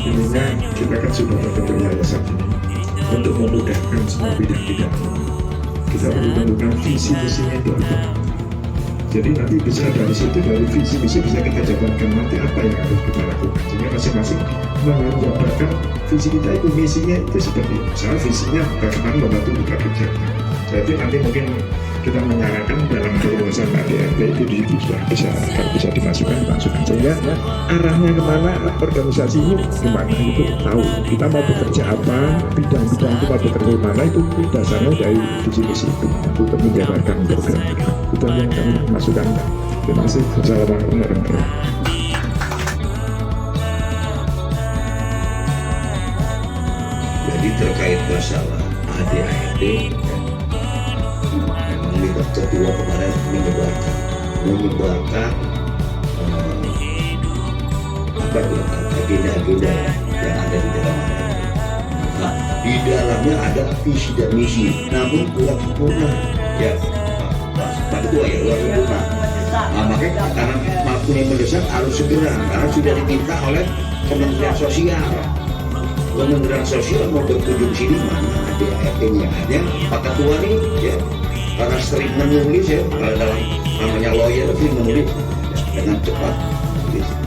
Speaker 9: Intinya kita kan sudah terbentuk yayasan ini untuk memudahkan semua bidang di dalam. Kita perlu menentukan visi misinya itu apa. Jadi nanti bisa dari situ, dari visi misi bisa kita jabarkan nanti apa yang harus kita lakukan. Jadi masing-masing menjabarkan visi kita itu, misinya itu seperti itu. Misalnya visinya bagaimana membantu kita kerja. Jadi nanti mungkin kita menyarankan dalam perumusan ADART itu di situ sudah bisa dimasukkan sehingga arahnya kemana, organisasi ini kemana itu tahu kita mau bekerja apa, bidang-bidang itu mau bekerja kemana, itu dasarnya dari visi misi itu untuk menjabarkan program itu yang kami masukkan. Terima kasih. Assalamualaikum warahmatullahi wabarakatuh.
Speaker 8: Jadi terkait masalah ADART, memang ketua kemarin menyebarkan apa itu agenda-agenda yang ada di dalam ADART. Nah, di dalamnya ada visi dan misi, namun kurang sempurna. Ya, Pak Ketua ya, kurang sempurna. Nah, makanya karena maupun yang mendesak harus segera, karena sudah diminta oleh Kementerian Sosial. Kementerian Sosial mau berkunjung sini, mana ada ADART-nya ada. Pak Ketua nih, ya, karena sering menulis ya, kalau dalam namanya lawyer sering menulis dengan cepat,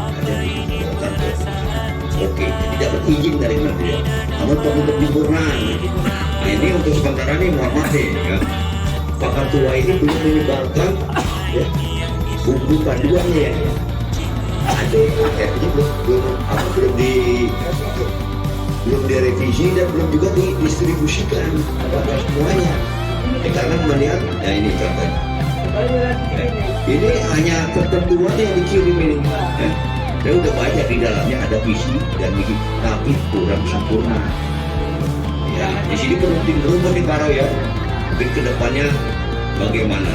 Speaker 8: ada di kantor. Oke, dapat izin dari nanti ya. Namun perlu penyempurnaan. Nah ini untuk sementara ini Muhammad ya. Pak Ketua ini belum menyebarkan ya, buku panduannya ya. Ada ini belum direvisi dan belum juga didistribusikan kepada semuanya. Karena melihat, ya ini contohnya. Ini hanya ketentuan yang dikirim ini. Saya udah baca di dalamnya ada visi dan misi, tapi kurang sempurna. Ya, di sini perlu dirubah nih Pak Roy ya. Mungkin kedepannya bagaimana?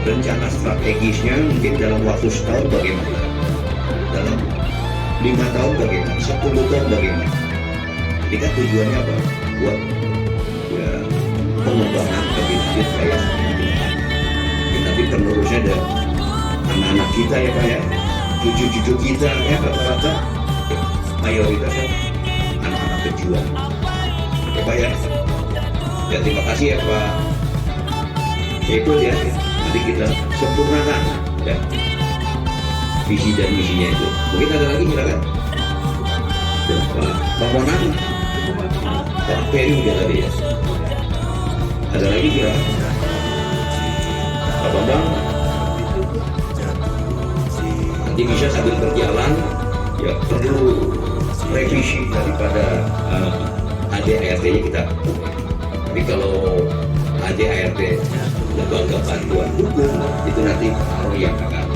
Speaker 8: Rencana strategisnya mungkin dalam waktu setahun bagaimana? Dalam 5 tahun bagaimana? 10 tahun bagaimana? Ini kan tujuannya apa? Buat ya pengembangan bagi lanjut kayak nanti penerusnya ada anak-anak kita ya Pak ya, cucu-cucu kita ya, rata-rata mayoritasnya anak-anak pejuang ya Pak ya. Ya terima kasih ya Pak Saiful ya, nanti kita sempurnakan ya visi dan misinya itu. Mungkin ada lagi silakan Pak Monan, Pak Peri udah tadi ya. Ada lagi kira Pak Bambang, nanti bisa sambil berjalan ya, perlu revisi daripada ADART-nya kita. Tapi kalau ADART lembaga bantuan hukum itu nanti yang akan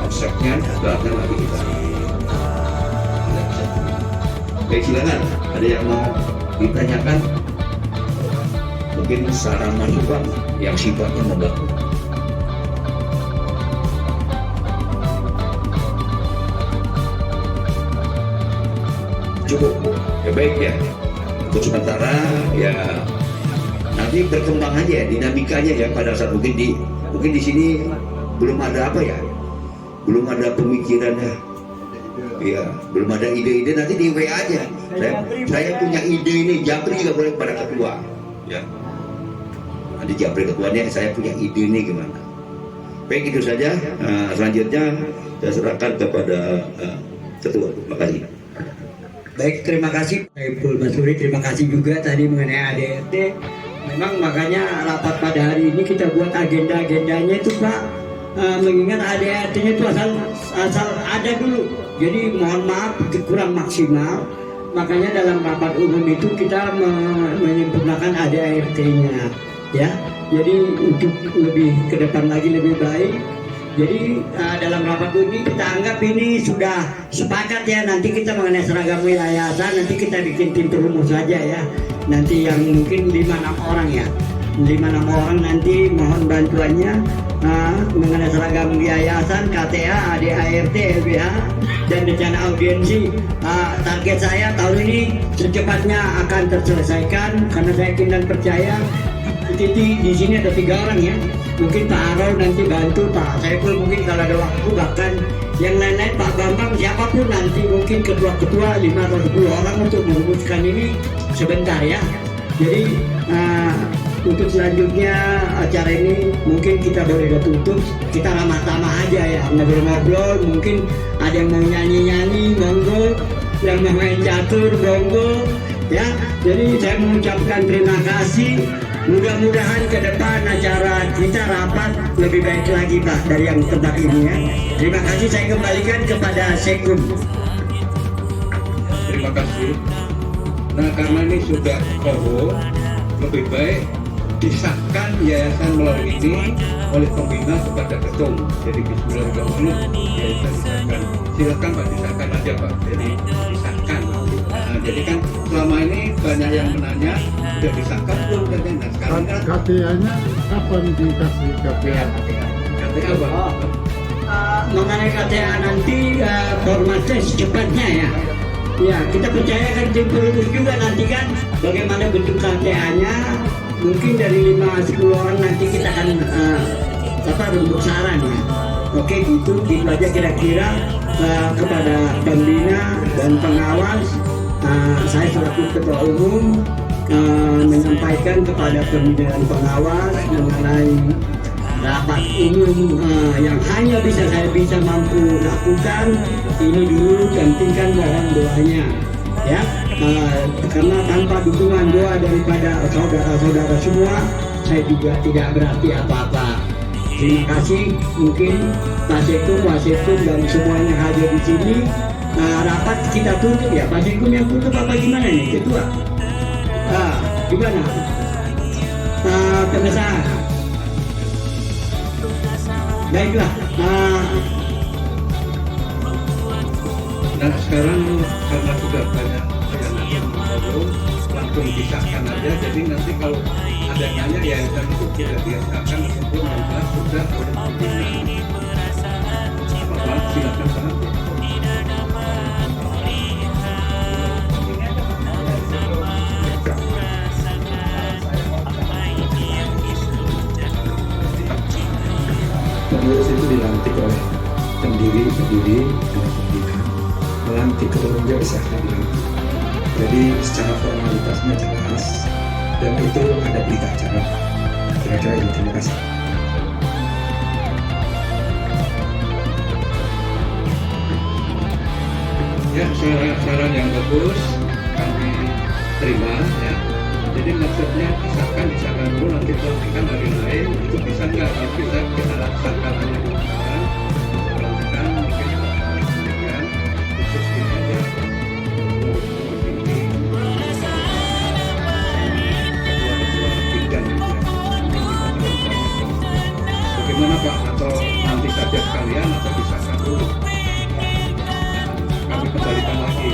Speaker 8: konsepnya bahkan nanti kita. Baik, silakan. Ada yang mau ditanyakan? Mungkin saran masukan yang sifatnya membantu. Cukup ya, baik ya. Untuk sementara ya nanti berkembang aja dinamikanya ya, pada saat mungkin di sini belum ada apa ya, belum ada pemikirannya ya, belum ada ide-ide, nanti di WA aja. Saya punya ide ini, japri juga boleh pada ketua ya. Nanti japri ketuanya, saya punya ide ini gimana. Baik, itu saja. Selanjutnya saya serahkan kepada ketua. Terima kasih.
Speaker 6: Baik, terima kasih Pak Ipul Basuri. Terima kasih juga tadi mengenai ADRT. Memang makanya rapat pada hari ini kita buat agenda-agendanya itu Pak, mengingat ADRT-nya itu asal ada dulu. Jadi mohon maaf kurang maksimal. Makanya dalam rapat umum itu kita menyempurnakan ADRT-nya, ya. Jadi untuk lebih ke depan lagi lebih baik. Jadi dalam rapat ini kita anggap ini sudah sepakat ya. Nanti kita mengenai seragam yayasan nanti kita bikin tim perumus saja ya. Nanti yang mungkin 5-6 orang ya. 5-6 orang nanti mohon bantuannya mengenai seragam yayasan, KTA, ADART, LBH, dan rencana audiensi. Target saya tahun ini secepatnya akan terselesaikan karena saya yakin dan percaya di sini ada 3 orang ya. Mungkin Pak Arol nanti bantu, Pak Saiful mungkin kalau ada waktu, bahkan yang lain-lain Pak Bambang siapapun nanti mungkin ketua-ketua 5 atau 10 orang untuk merumuskan ini sebentar ya. Jadi untuk selanjutnya acara ini mungkin kita boleh tutup, kita ramah-tamah aja ya, ngobrol-ngobrol, mungkin ada yang mau nyanyi-nyanyi, monggo, yang mau main catur, monggo ya. Jadi saya mengucapkan terima kasih. Mudah-mudahan ke depan acara kita rapat lebih baik lagi Pak dari yang tempat ini ya. Terima kasih, saya kembalikan kepada Sekum.
Speaker 4: Terima kasih. Nah, karena ini sudah koho, lebih baik disahkan yayasan melalui ini oleh pembina kepada ketum. Jadi bismillahirrahmanirrahim, yayasan disahkan. Silakan Pak, disahkan aja Pak. Jadi disahkan. Nah, jadi kan selama ini banyak yang menanya sudah disahkan belum katanya. Nah, sekarang kan
Speaker 9: KTA-nya kapan dikasih KTA?
Speaker 4: KTA Pak.
Speaker 6: Mengenai KTA nanti formatnya secepatnya ya. Ya, kita percayakan tim perumus juga nanti kan bagaimana bentuk KTA-nya. Mungkin dari 5-10 orang nanti kita akan bentuk saran ya. Oke, gitu aja kira-kira kepada pembina dan pengawas. Saya selaku ketua umum menyampaikan kepada pembina dan pengawas mengenai rapat umum yang hanya saya bisa mampu lakukan ini dulu, pentingkan mohon doanya ya, karena tanpa dukungan doa daripada saudara-saudara semua saya juga tidak berarti apa-apa. Terima kasih, mungkin Pak Sekum dan semuanya hadir di sini. Rapat kita tutup ya, Pak Sekum yang tutup apa gimana nih ketua? Gimana? Pengesahan. Baiklah.
Speaker 4: Nah, sekarang karena sudah banyak yang ngobrol, langsung disahkan aja. Jadi nanti kalau ada nanya yayasan itu tidak disahkan meskipun memang sudah oleh pembina. Bapak silakan sana.
Speaker 9: Pengurus itu dilantik oleh pendiri dan pembina, melantik ketua umum disahkan. Jadi secara formalitasnya jelas dan itu ada berita acara. Kira-kira ini, terima kasih.
Speaker 4: Ya, saran yang bagus kami terima ya. Jadi maksudnya disahkan dulu, nanti pelantikan hari lain itu bisa nggak? Bisa kita laksanakan hanya sekarang, pelantikan mungkin kemudian khusus di meja ketua bidang ya. Bagaimana Pak? Atau nanti saja sekalian atau disahkan dulu? Kami kembalikan lagi.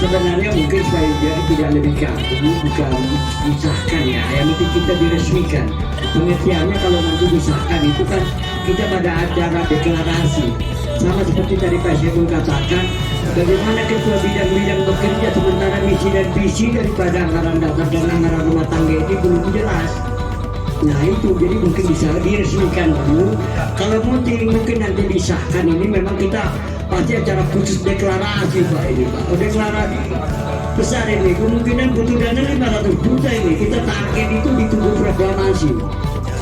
Speaker 6: Sebenarnya mungkin supaya dia tidak lebih kaku, bukan disahkan ya, yang penting kita diresmikan. Pengertiannya kalau nanti disahkan itu kan kita pada acara deklarasi. Sama seperti tadi Pak Syekh katakan, bagaimana ketua bidang-bidang bekerja sementara misi dan visi daripada anggaran dasar dan anggaran rumah tangga ini belum jelas. Nah itu, jadi mungkin bisa diresmikan dulu. Kalau mungkin nanti disahkan ini memang kita pasti acara khusus deklarasi Pak ini Pak. Oh, deklarasi. besar ini, kemungkinan butuh dana 500 juta ini. Kita target itu di tubuh proklamasi.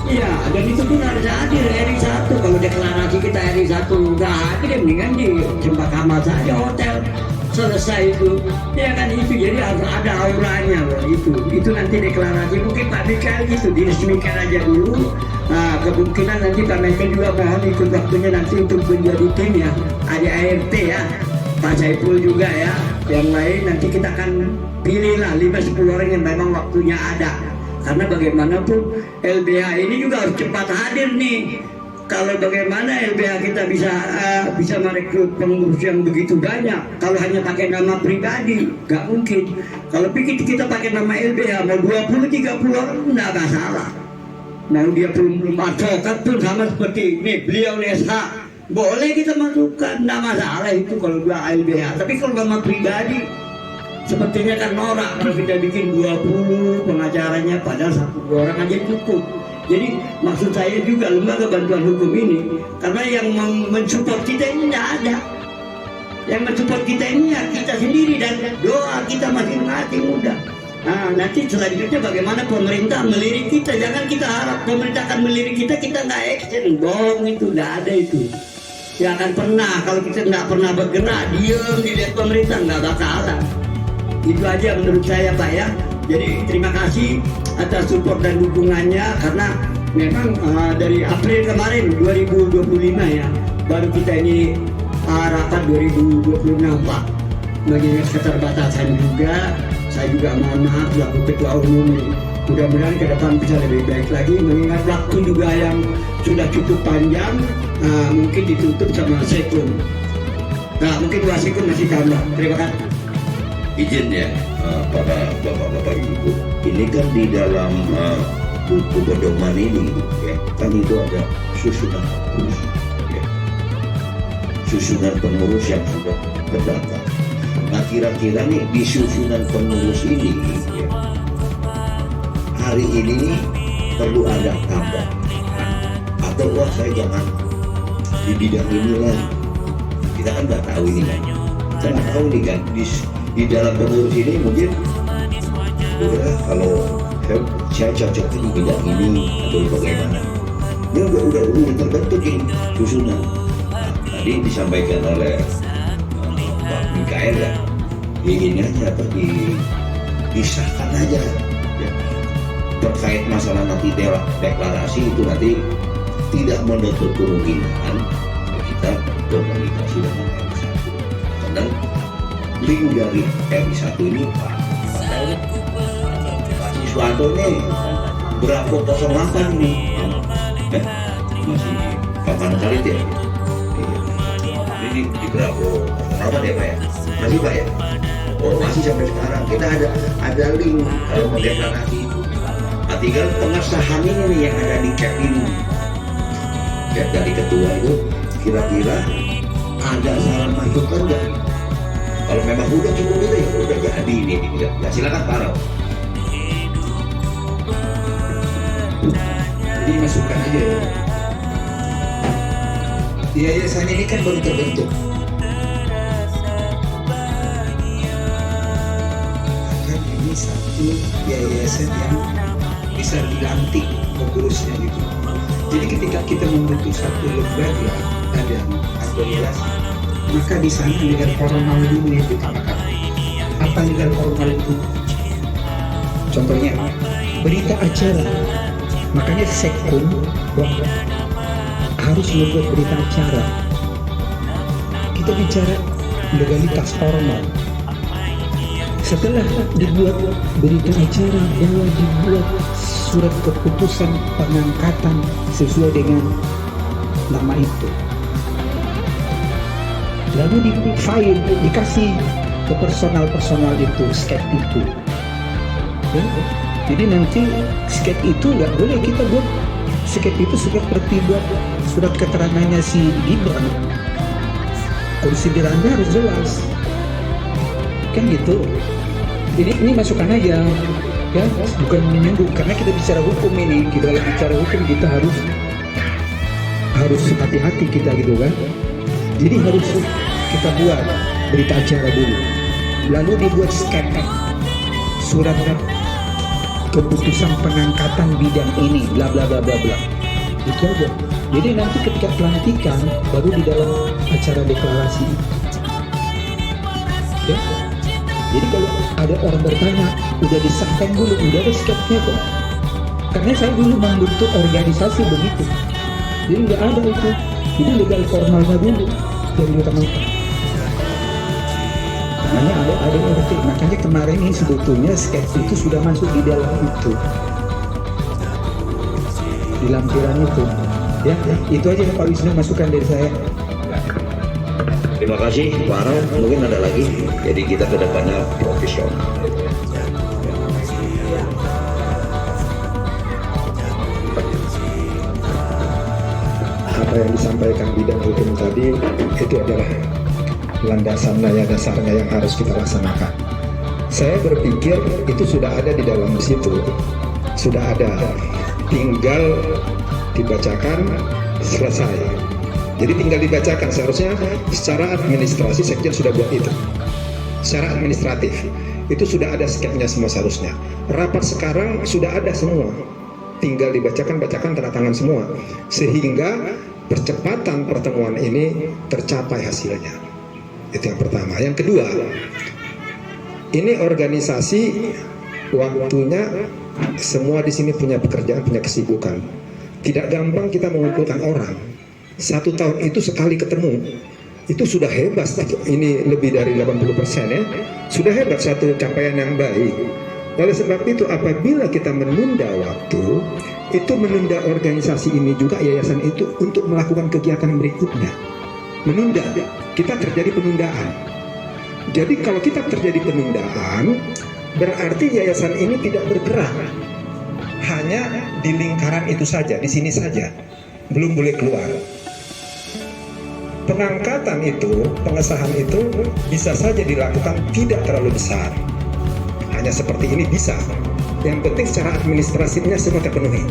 Speaker 6: Iya, dan itu pun harus hadir RI 1. Kalau deklarasi kita RI 1 nggak hadir, mendingan di Cempaka Amal saja hotel. Selesai itu, ya kan itu. Jadi harus ada auranya loh itu nanti deklarasi. Mungkin Pak Mikael gitu diresmikan aja dulu. Nah, kemungkinan nanti Pak Mikael juga mohon ikut waktunya nanti untuk menjadi tim ya, ada ART ya, Pak Saiful juga ya, yang lain nanti kita akan pilihlah 5-10 orang yang memang waktunya ada. Karena bagaimanapun LBH ini juga harus cepat hadir nih. Kalau bagaimana LBH kita bisa merekrut pengurus yang begitu banyak, kalau hanya pakai nama pribadi nggak mungkin. Kalau pikir kita pakai nama LBH mau 20-30 orang nggak masalah. Mau dia belum advokat pun sama seperti ini beliau SH, boleh kita masukkan, nggak masalah itu kalau dua LBH. Tapi kalau nama pribadi sepertinya kan norak kalau kita bikin 20 pengacaranya, padahal 1-2 orang aja cukup. Jadi maksud saya juga lembaga bantuan hukum ini, karena yang mensupport kita ini tidak ada. Yang mensupport kita ini ya kita sendiri dan doa kita masing-masing udah. Nah, nanti selanjutnya bagaimana pemerintah melirik kita. Jangan kita harap pemerintah akan melirik kita nggak action. Bohong, itu nggak ada itu. Ya akan pernah, kalau kita nggak pernah bergerak, diem dilihat pemerintah nggak bakalan. Itu aja menurut saya Pak ya. Jadi terima kasih atas support dan dukungannya, karena memang dari April kemarin 2025 ya baru kita ini rapat 2026 Pak. Mengingat keterbatasan juga, saya juga mohon maaf selaku Ketua Umum. Mudah-mudahan ke depan bisa lebih baik lagi, mengingat waktu juga yang sudah cukup panjang, mungkin ditutup sama Sekun. Nah, mungkin Wasikun masih tambah. Terima kasih.
Speaker 8: Izin ya, para bapak-bapak ibu, ini kan di dalam buku pedoman ini ya, kan itu ada susunan pengurus ya. Susunan pengurus yang sudah terdaftar. Nah, kira-kira nih di susunan pengurus ini ya, hari ini perlu ada tambah atau wah saya jangan di bidang ini lah. Kita kan nggak tahu ini kan, kita nggak tahu nih kan di dalam pengurus ini mungkin udah kalau saya cocok di bidang ini atau bagaimana. Ini udah terbentuk ini susunan. Nah, tadi disampaikan oleh Pak Mikael ya, ini aja apa disahkan aja ya. Terkait masalah nanti deklarasi itu nanti tidak menutup kemungkinan kita komunikasi dengan RI 1. Karena link dari RI 1 ini Pak Siswanto nih berapa 08 nih masih kapan kali dia ini di berapa apa deh Pak ya, masih Pak ya, oh masih sampai sekarang kita ada link kalau mau deklarasi itu. Nah, tinggal pengesahan ini nih yang ada di cap ini ya, dari ketua itu kira-kira ada saran masukan nggak? Kalau memang udah cukup itu ya udah jadi ini ya silakan Pak Rao.
Speaker 10: Jadi masukkan aja ya. Yayasan ini kan baru terbentuk. Kan ini satu yayasan yang bisa dilantik pengurusnya gitu. Jadi ketika kita membentuk satu lembaga dan asosiasi, maka di sana legal formal dulu itu apa legal formal itu? Contohnya berita acara, makanya Sekun harus membuat berita acara. Kita bicara legalitas formal. Setelah dibuat berita acara, bahwa dibuat surat keputusan pengangkatan sesuai dengan nama itu. Lalu di file dikasih ke personal itu, skep itu. Ya? Jadi nanti skep itu nggak boleh kita buat skep itu seperti buat surat keterangannya si Gibran. Konsiderannya harus jelas, kan gitu. Jadi ini masukan aja, ya bukan menyinggung karena kita bicara hukum ini. Kita bicara hukum kita harus hati-hati kita gitu kan. Jadi harus kita buat berita acara dulu. lalu dibuat skep surat keputusan pengangkatan bidang ini, bla bla bla bla bla. Itu aja. Jadi nanti ketika pelantikan baru di dalam acara deklarasi. Ya. Jadi kalau ada orang bertanya, udah disahkan dulu, udah ada skepnya kok. Karena saya dulu membentuk organisasi begitu. Jadi nggak ada itu. Jadi legal formalnya dulu yang diutamakan. Makanya ada RT. Makanya kemarin ini sebetulnya skep itu sudah masuk di dalam itu, di lampiran itu. Ya, itu aja Pak Wisnu masukan dari saya.
Speaker 8: Terima kasih Pak Arau, mungkin ada lagi. Jadi kita ke depannya profesional.
Speaker 9: Apa yang disampaikan bidang hukum tadi itu adalah landasannya, ya, dasarnya yang harus kita laksanakan. Saya berpikir itu sudah ada di dalam situ, sudah ada, tinggal dibacakan, selesai. Jadi tinggal dibacakan, seharusnya secara administrasi sekjen sudah buat itu. Secara administratif itu sudah ada skepnya semua seharusnya. Rapat sekarang sudah ada semua, tinggal dibacakan, tanda tangan semua, sehingga percepatan pertemuan ini tercapai hasilnya. Itu yang pertama. Yang kedua, ini organisasi, waktunya semua di sini punya pekerjaan, punya kesibukan. Tidak gampang kita mengumpulkan orang. 1 tahun itu sekali ketemu, itu sudah hebat. Ini lebih dari 80% ya, sudah hebat, satu capaian yang baik. Oleh sebab itu, apabila kita menunda waktu, itu menunda organisasi ini juga, yayasan itu, untuk melakukan kegiatan berikutnya. Menunda, kita terjadi penundaan. Jadi kalau kita terjadi penundaan, berarti yayasan ini tidak bergerak, hanya di lingkaran itu saja, di sini saja, belum boleh keluar. Pengangkatan itu, pengesahan itu bisa saja dilakukan tidak terlalu besar, hanya seperti ini bisa. Yang penting secara administrasinya semua terpenuhi.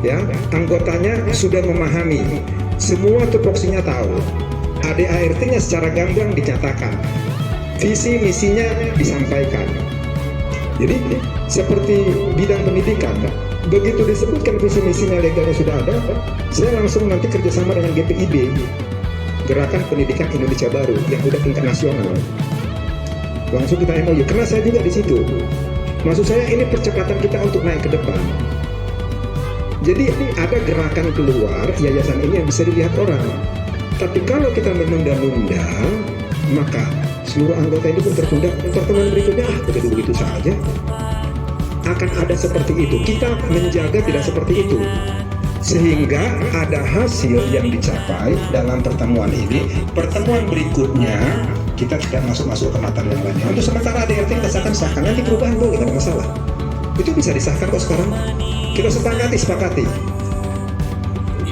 Speaker 9: Ya, anggotanya sudah memahami, semua tupoksinya tahu, ADART-nya secara gamblang dinyatakan, visi misinya disampaikan. Jadi seperti bidang pendidikan, begitu disebutkan visi misinya, legalnya sudah ada, saya langsung nanti kerjasama dengan GPIB, Gerakan Pendidikan Indonesia Baru, yang udah tingkat nasional. Langsung kita MOU, karena saya juga di situ. Maksud saya ini percepatan kita untuk naik ke depan. Jadi ada gerakan keluar yayasan ini yang bisa dilihat orang. Tapi kalau kita menunda-nunda, maka seluruh anggota itu pun tertunda. Pertemuan berikutnya begitu saja. Akan ada seperti itu. Kita menjaga tidak seperti itu, sehingga ada hasil yang dicapai dalam pertemuan ini. Pertemuan berikutnya kita tidak masuk ke materi yang lainnya. Untuk sementara ADRT kita sahkan, nanti perubahan boleh, tidak ada masalah. Itu bisa disahkan kok sekarang. Kita sepakati.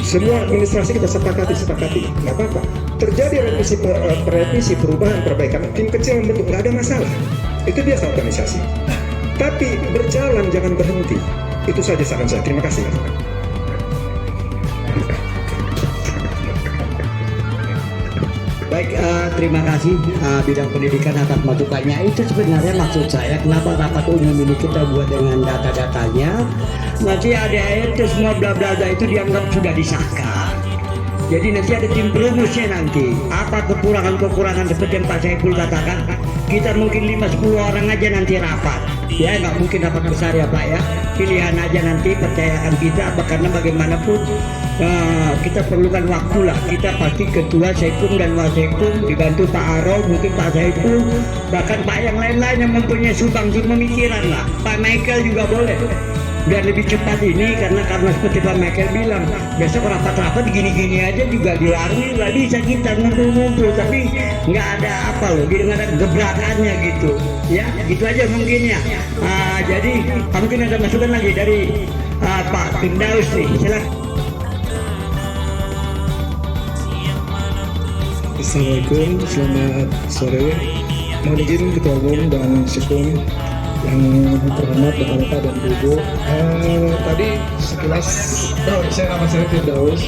Speaker 9: Semua administrasi kita sepakati, nggak apa-apa. Terjadi revisi, perubahan, perbaikan, tim kecil membentuk, nggak ada masalah. Itu biasa organisasi. Tapi berjalan, jangan berhenti. Itu saja saran saya. Terima kasih.
Speaker 6: Baik, terima kasih bidang pendidikan atas masukannya. Itu sebenarnya maksud saya, kenapa rapat umum ini kita buat dengan data-datanya. Nanti ADART semua bla bla bla itu dianggap sudah disahkan. Jadi nanti ada tim perumusnya nanti. Apa kekurangan-kekurangan seperti yang Pak Saiful katakan, kita mungkin 5-10 orang aja nanti rapat. Ya nggak mungkin rapat besar ya Pak ya. Pilihan aja nanti, percayakan kita, karena bagaimanapun kita perlukan waktu lah. Kita pasti ketua Sekum dan Wasekum dibantu Pak Arau, mungkin Pak Saiful, bahkan Pak yang lain-lain yang mempunyai sumbangsi pemikiran lah. Pak Michael juga boleh. Biar lebih cepat ini, karena seperti Pak Michael bilang, besok rapat-rapat gini-gini aja juga dilarang, nggak bisa kita ngumpul-ngumpul, tapi nggak ada apa loh, jadi nggak ada gebrakannya gitu. Ya, gitu aja mungkin ya. Jadi mungkin ada masukan lagi dari Pak Firdaus nih, silakan.
Speaker 9: Assalamualaikum, selamat sore. Mohon izin Ketua Umum dan Sekum yang terhormat Bapak dan Ibu. Tadi sekilas, saya nama saya Firdaus.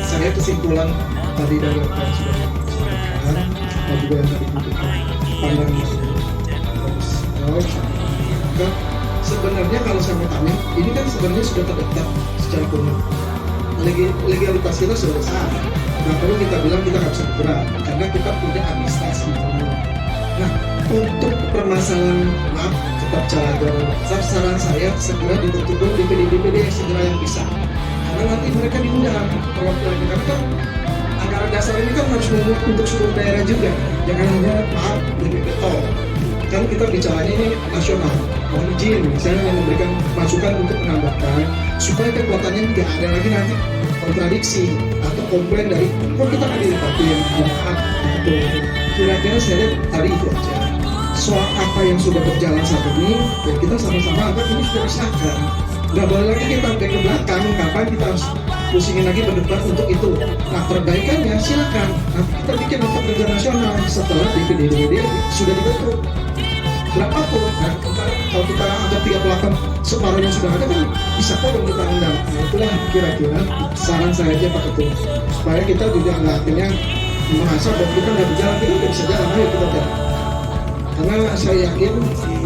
Speaker 9: Saya kesimpulan tadi dari apa yang sudah disampaikan dan juga yang tadi disampaikan
Speaker 10: pandangan bagus. Maka sebenarnya kalau saya mau tanya, ini kan sebenarnya sudah terdaftar secara umum. Legalitas kita sudah besar. Nah, perlu kita bilang kita nggak bisa bergerak karena kita punya administrasi. Nah, untuk permasalahan maaf tetap cara WhatsApp, saran saya segera ditutup dulu DPD yang segera yang bisa. Karena nanti mereka diundang perwakilannya, karena kan anggaran dasar ini kan harus untuk seluruh daerah juga. Jangan hanya maaf DPD kan kita bicaranya ini nasional. Mohon izin, saya yang memberikan masukan untuk menambahkan supaya kekuatannya nggak ada lagi nanti kontradiksi atau komplain dari kok kita nggak dilibatin maaf atau kira-kira saya lihat tadi itu aja. Soal apa yang sudah berjalan saat ini, ya kita sama-sama anggap ini sudah disahkan. Nggak boleh lagi kita ke belakang, kapan kita harus pusingin lagi berdebat untuk itu. Nah, perbaikannya silakan. Nanti kita bikin untuk kerja nasional setelah DPD sudah dibentuk. Berapapun, nah, kalau kita anggap 38 separuhnya sudah ada kan bisa kok kita undang. Nah, itulah kira-kira saran saya aja Pak Ketua, supaya kita juga nggak akhirnya merasa bahwa kita nggak berjalan, kita nggak bisa jalan, ayo kita jalan. Karena saya yakin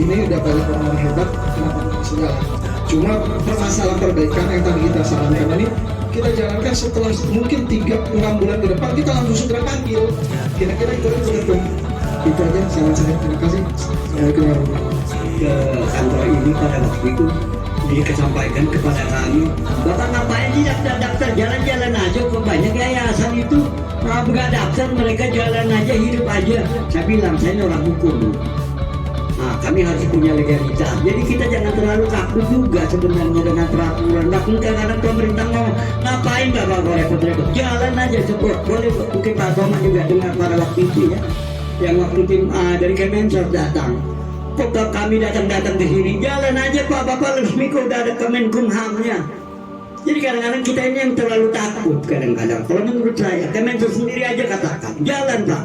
Speaker 10: ini udah banyak orang hebat, kenapa nggak bisa jalan. Cuma permasalahan perbaikan yang tadi kita sarankan ini kita jalankan setelah mungkin 3-6 bulan ke depan kita langsung segera panggil. Kira-kira itu betul. Itu aja saran saya. Terima kasih. Saya keluar
Speaker 6: ke kantor ini pada waktu itu dikesampaikan kepada kami, Bapak ngapain sih daftar jalan-jalan aja, kok banyak yayasan itu nggak daftar, mereka jalan aja, hidup aja. Saya bilang saya orang hukum. Nah, kami harus punya legalitas. Jadi kita jangan terlalu kaku juga sebenarnya dengan peraturan. Bahkan kadang-kadang pemerintah mau ngapain Bapak repot-repot, jalan aja cepet. Boleh mungkin Pak Thomas juga dengar pada waktu itu ya, yang waktu tim dari Kemensos datang. Kok kami datang ke sini, jalan aja Pak, Bapak resmi kok udah ada Kemenkumhamnya. Jadi kadang-kadang kita ini yang terlalu takut kadang-kadang. Kalau menurut saya, Kemensos sendiri aja katakan, jalan Pak.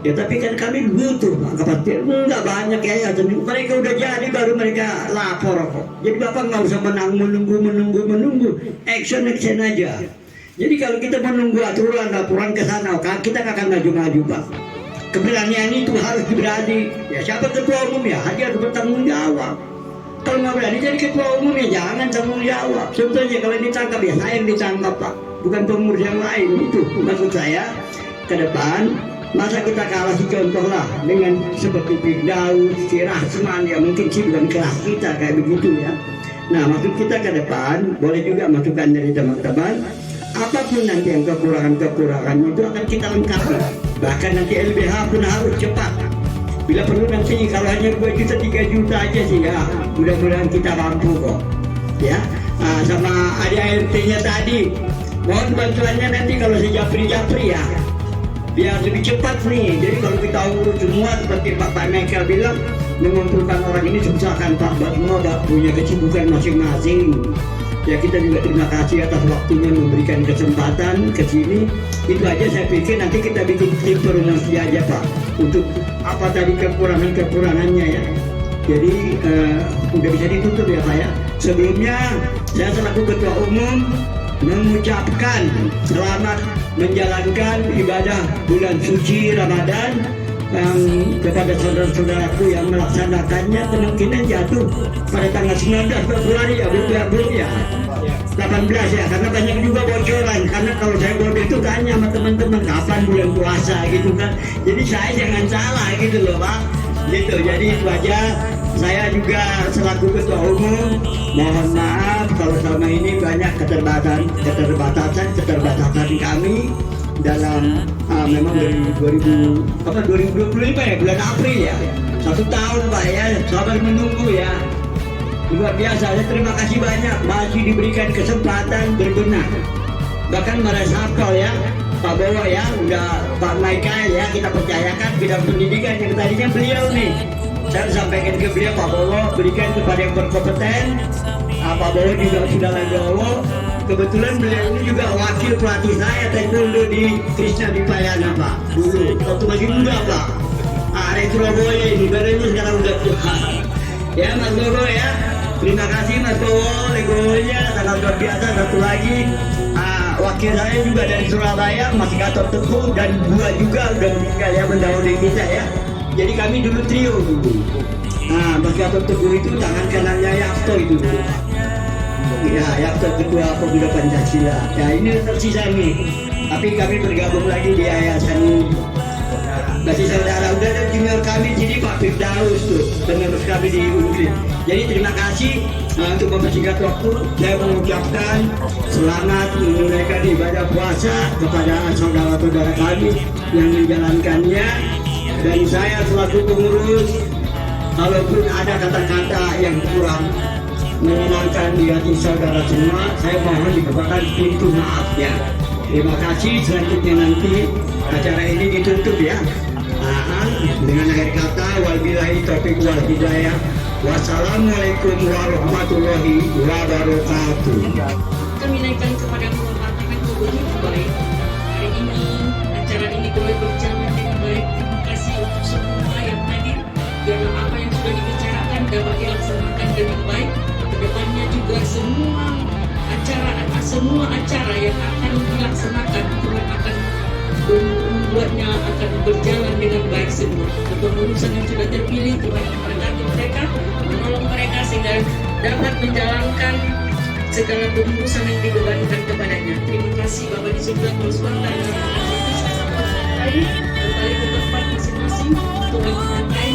Speaker 6: Ya tapi kan kami butuh Pak, kepastian. Enggak banyak ya, mereka udah jadi baru mereka lapor kok. Jadi Bapak nggak usah menunggu, action aja. Jadi kalau kita menunggu aturan ke sana, kita nggak akan maju-maju Pak. Keberanian itu harus berani. Ya siapa ketua umum ya, dia harus bertanggung jawab. Kalau nggak berani jadi ketua umum ya jangan tanggung jawab. Contohnya kalau ditangkap ya saya yang ditangkap Pak, bukan pengurus yang lain. Itu maksud saya ke depan. Masa kita kalah contoh lah dengan seperti Firdaus, si Rahman ya mungkin sih bukan kelas kita kayak begitu ya. Nah maksud kita ke depan boleh juga masukan dari teman-teman. Apapun nanti yang kekurangannya itu akan kita lengkapi. Bahkan nanti LBH pun harus cepat. Bila perlu nanti kalau hanya 2 juta 3 juta aja sih ya, mudah-mudahan kita mampu kok. Ya, sama ada ART-nya tadi. Mohon bantuannya nanti kalau si Japri ya, biar lebih cepat nih. Jadi kalau kita urus semua seperti Pak Michael bilang, mengumpulkan orang ini susah kan Pak, semua punya kesibukan masing-masing. Ya kita juga terima kasih atas waktunya memberikan kesempatan ke sini. Itu aja saya pikir nanti kita bikin tim promosi aja Pak untuk apa tadi kekurangannya ya. Jadi udah bisa ditutup ya Pak ya. Sebelumnya saya selaku ketua umum mengucapkan selamat menjalankan ibadah bulan suci Ramadan kepada saudara-saudaraku yang melaksanakannya. Kemungkinan jatuh pada tanggal 19 Februari ya, belum ya 18 ya, karena banyak juga bocoran. Karena kalau saya bodoh itu tanya sama teman-teman kapan bulan puasa gitu kan, jadi saya jangan salah gitu loh Pak gitu. Jadi itu aja. Saya juga selaku ketua umum mohon maaf kalau selama ini banyak keterbatasan kami dalam memang dari 2025 ya, bulan April ya, 1 tahun Pak ya, sabar menunggu ya, luar biasa. Saya terima kasih banyak masih diberikan kesempatan berbenah, bahkan meresapel ya Pak Bowo ya, udah Pak Michael ya, kita percayakan bidang pendidikan yang tadinya beliau nih, saya sampaikan ke beliau Pak Bowo berikan kepada yang berkompeten. Pak Bowo juga sudah legowo. Kebetulan beliau ini juga wakil pelatih saya taekwondo di Krishna Dipayana Pak dulu waktu masih muda Pak. Retro Boy ini barunya sekarang udah tua ya Mas Bowo ya. Terima kasih Mas Bowo, legonya sangat luar biasa. Satu lagi wakil saya juga dari Surabaya Mas Gatot Teguh, dan 2 juga udah meninggal ya, mendahului kita ya. Jadi kami dulu trio dulu. Nah, Mas Gatot Teguh itu tangan kanannya Yafto itu dulu. Ya, Yafto Ketua Pemuda Pancasila. Ya, ini tersisa nih. Tapi kami bergabung lagi di yayasan ini. Masih saudara, udah ada junior kami, jadi Pak Firdaus tuh, penerus kami di Unkri. Jadi terima kasih untuk mempersingkat waktu. Saya mengucapkan selamat menunaikan ibadah puasa kepada saudara-saudara kami yang menjalankannya. Dan saya selaku pengurus, kalaupun ada kata-kata yang kurang menyenangkan di hati saudara semua, saya mohon dibukakan pintu maaf ya. Terima kasih. Selanjutnya nanti acara ini ditutup ya. Dengan akhir kata wabillahi taufiq wal hidayah. Wassalamualaikum warahmatullahi wabarakatuh.
Speaker 11: Kami naikkan kepada penghormatan yang begitu baik. Hari ini acara ini boleh berjalan dengan baik. Terima kasih untuk semua yang hadir. Biarlah apa yang sudah dibicarakan dapat dilaksanakan dengan baik. Kedepannya juga semua acara yang akan dilaksanakan Tuhan akan membuatnya akan berjalan dengan baik semua. Kepengurusan yang sudah terpilih Tuhan memberkati mereka, menolong mereka sehingga dapat menjalankan segala pengurusan yang dibebankan kepadanya. Terima kasih Bapak di surga, terus berkata kembali ke tempat masing-masing. Tuhan memberkati.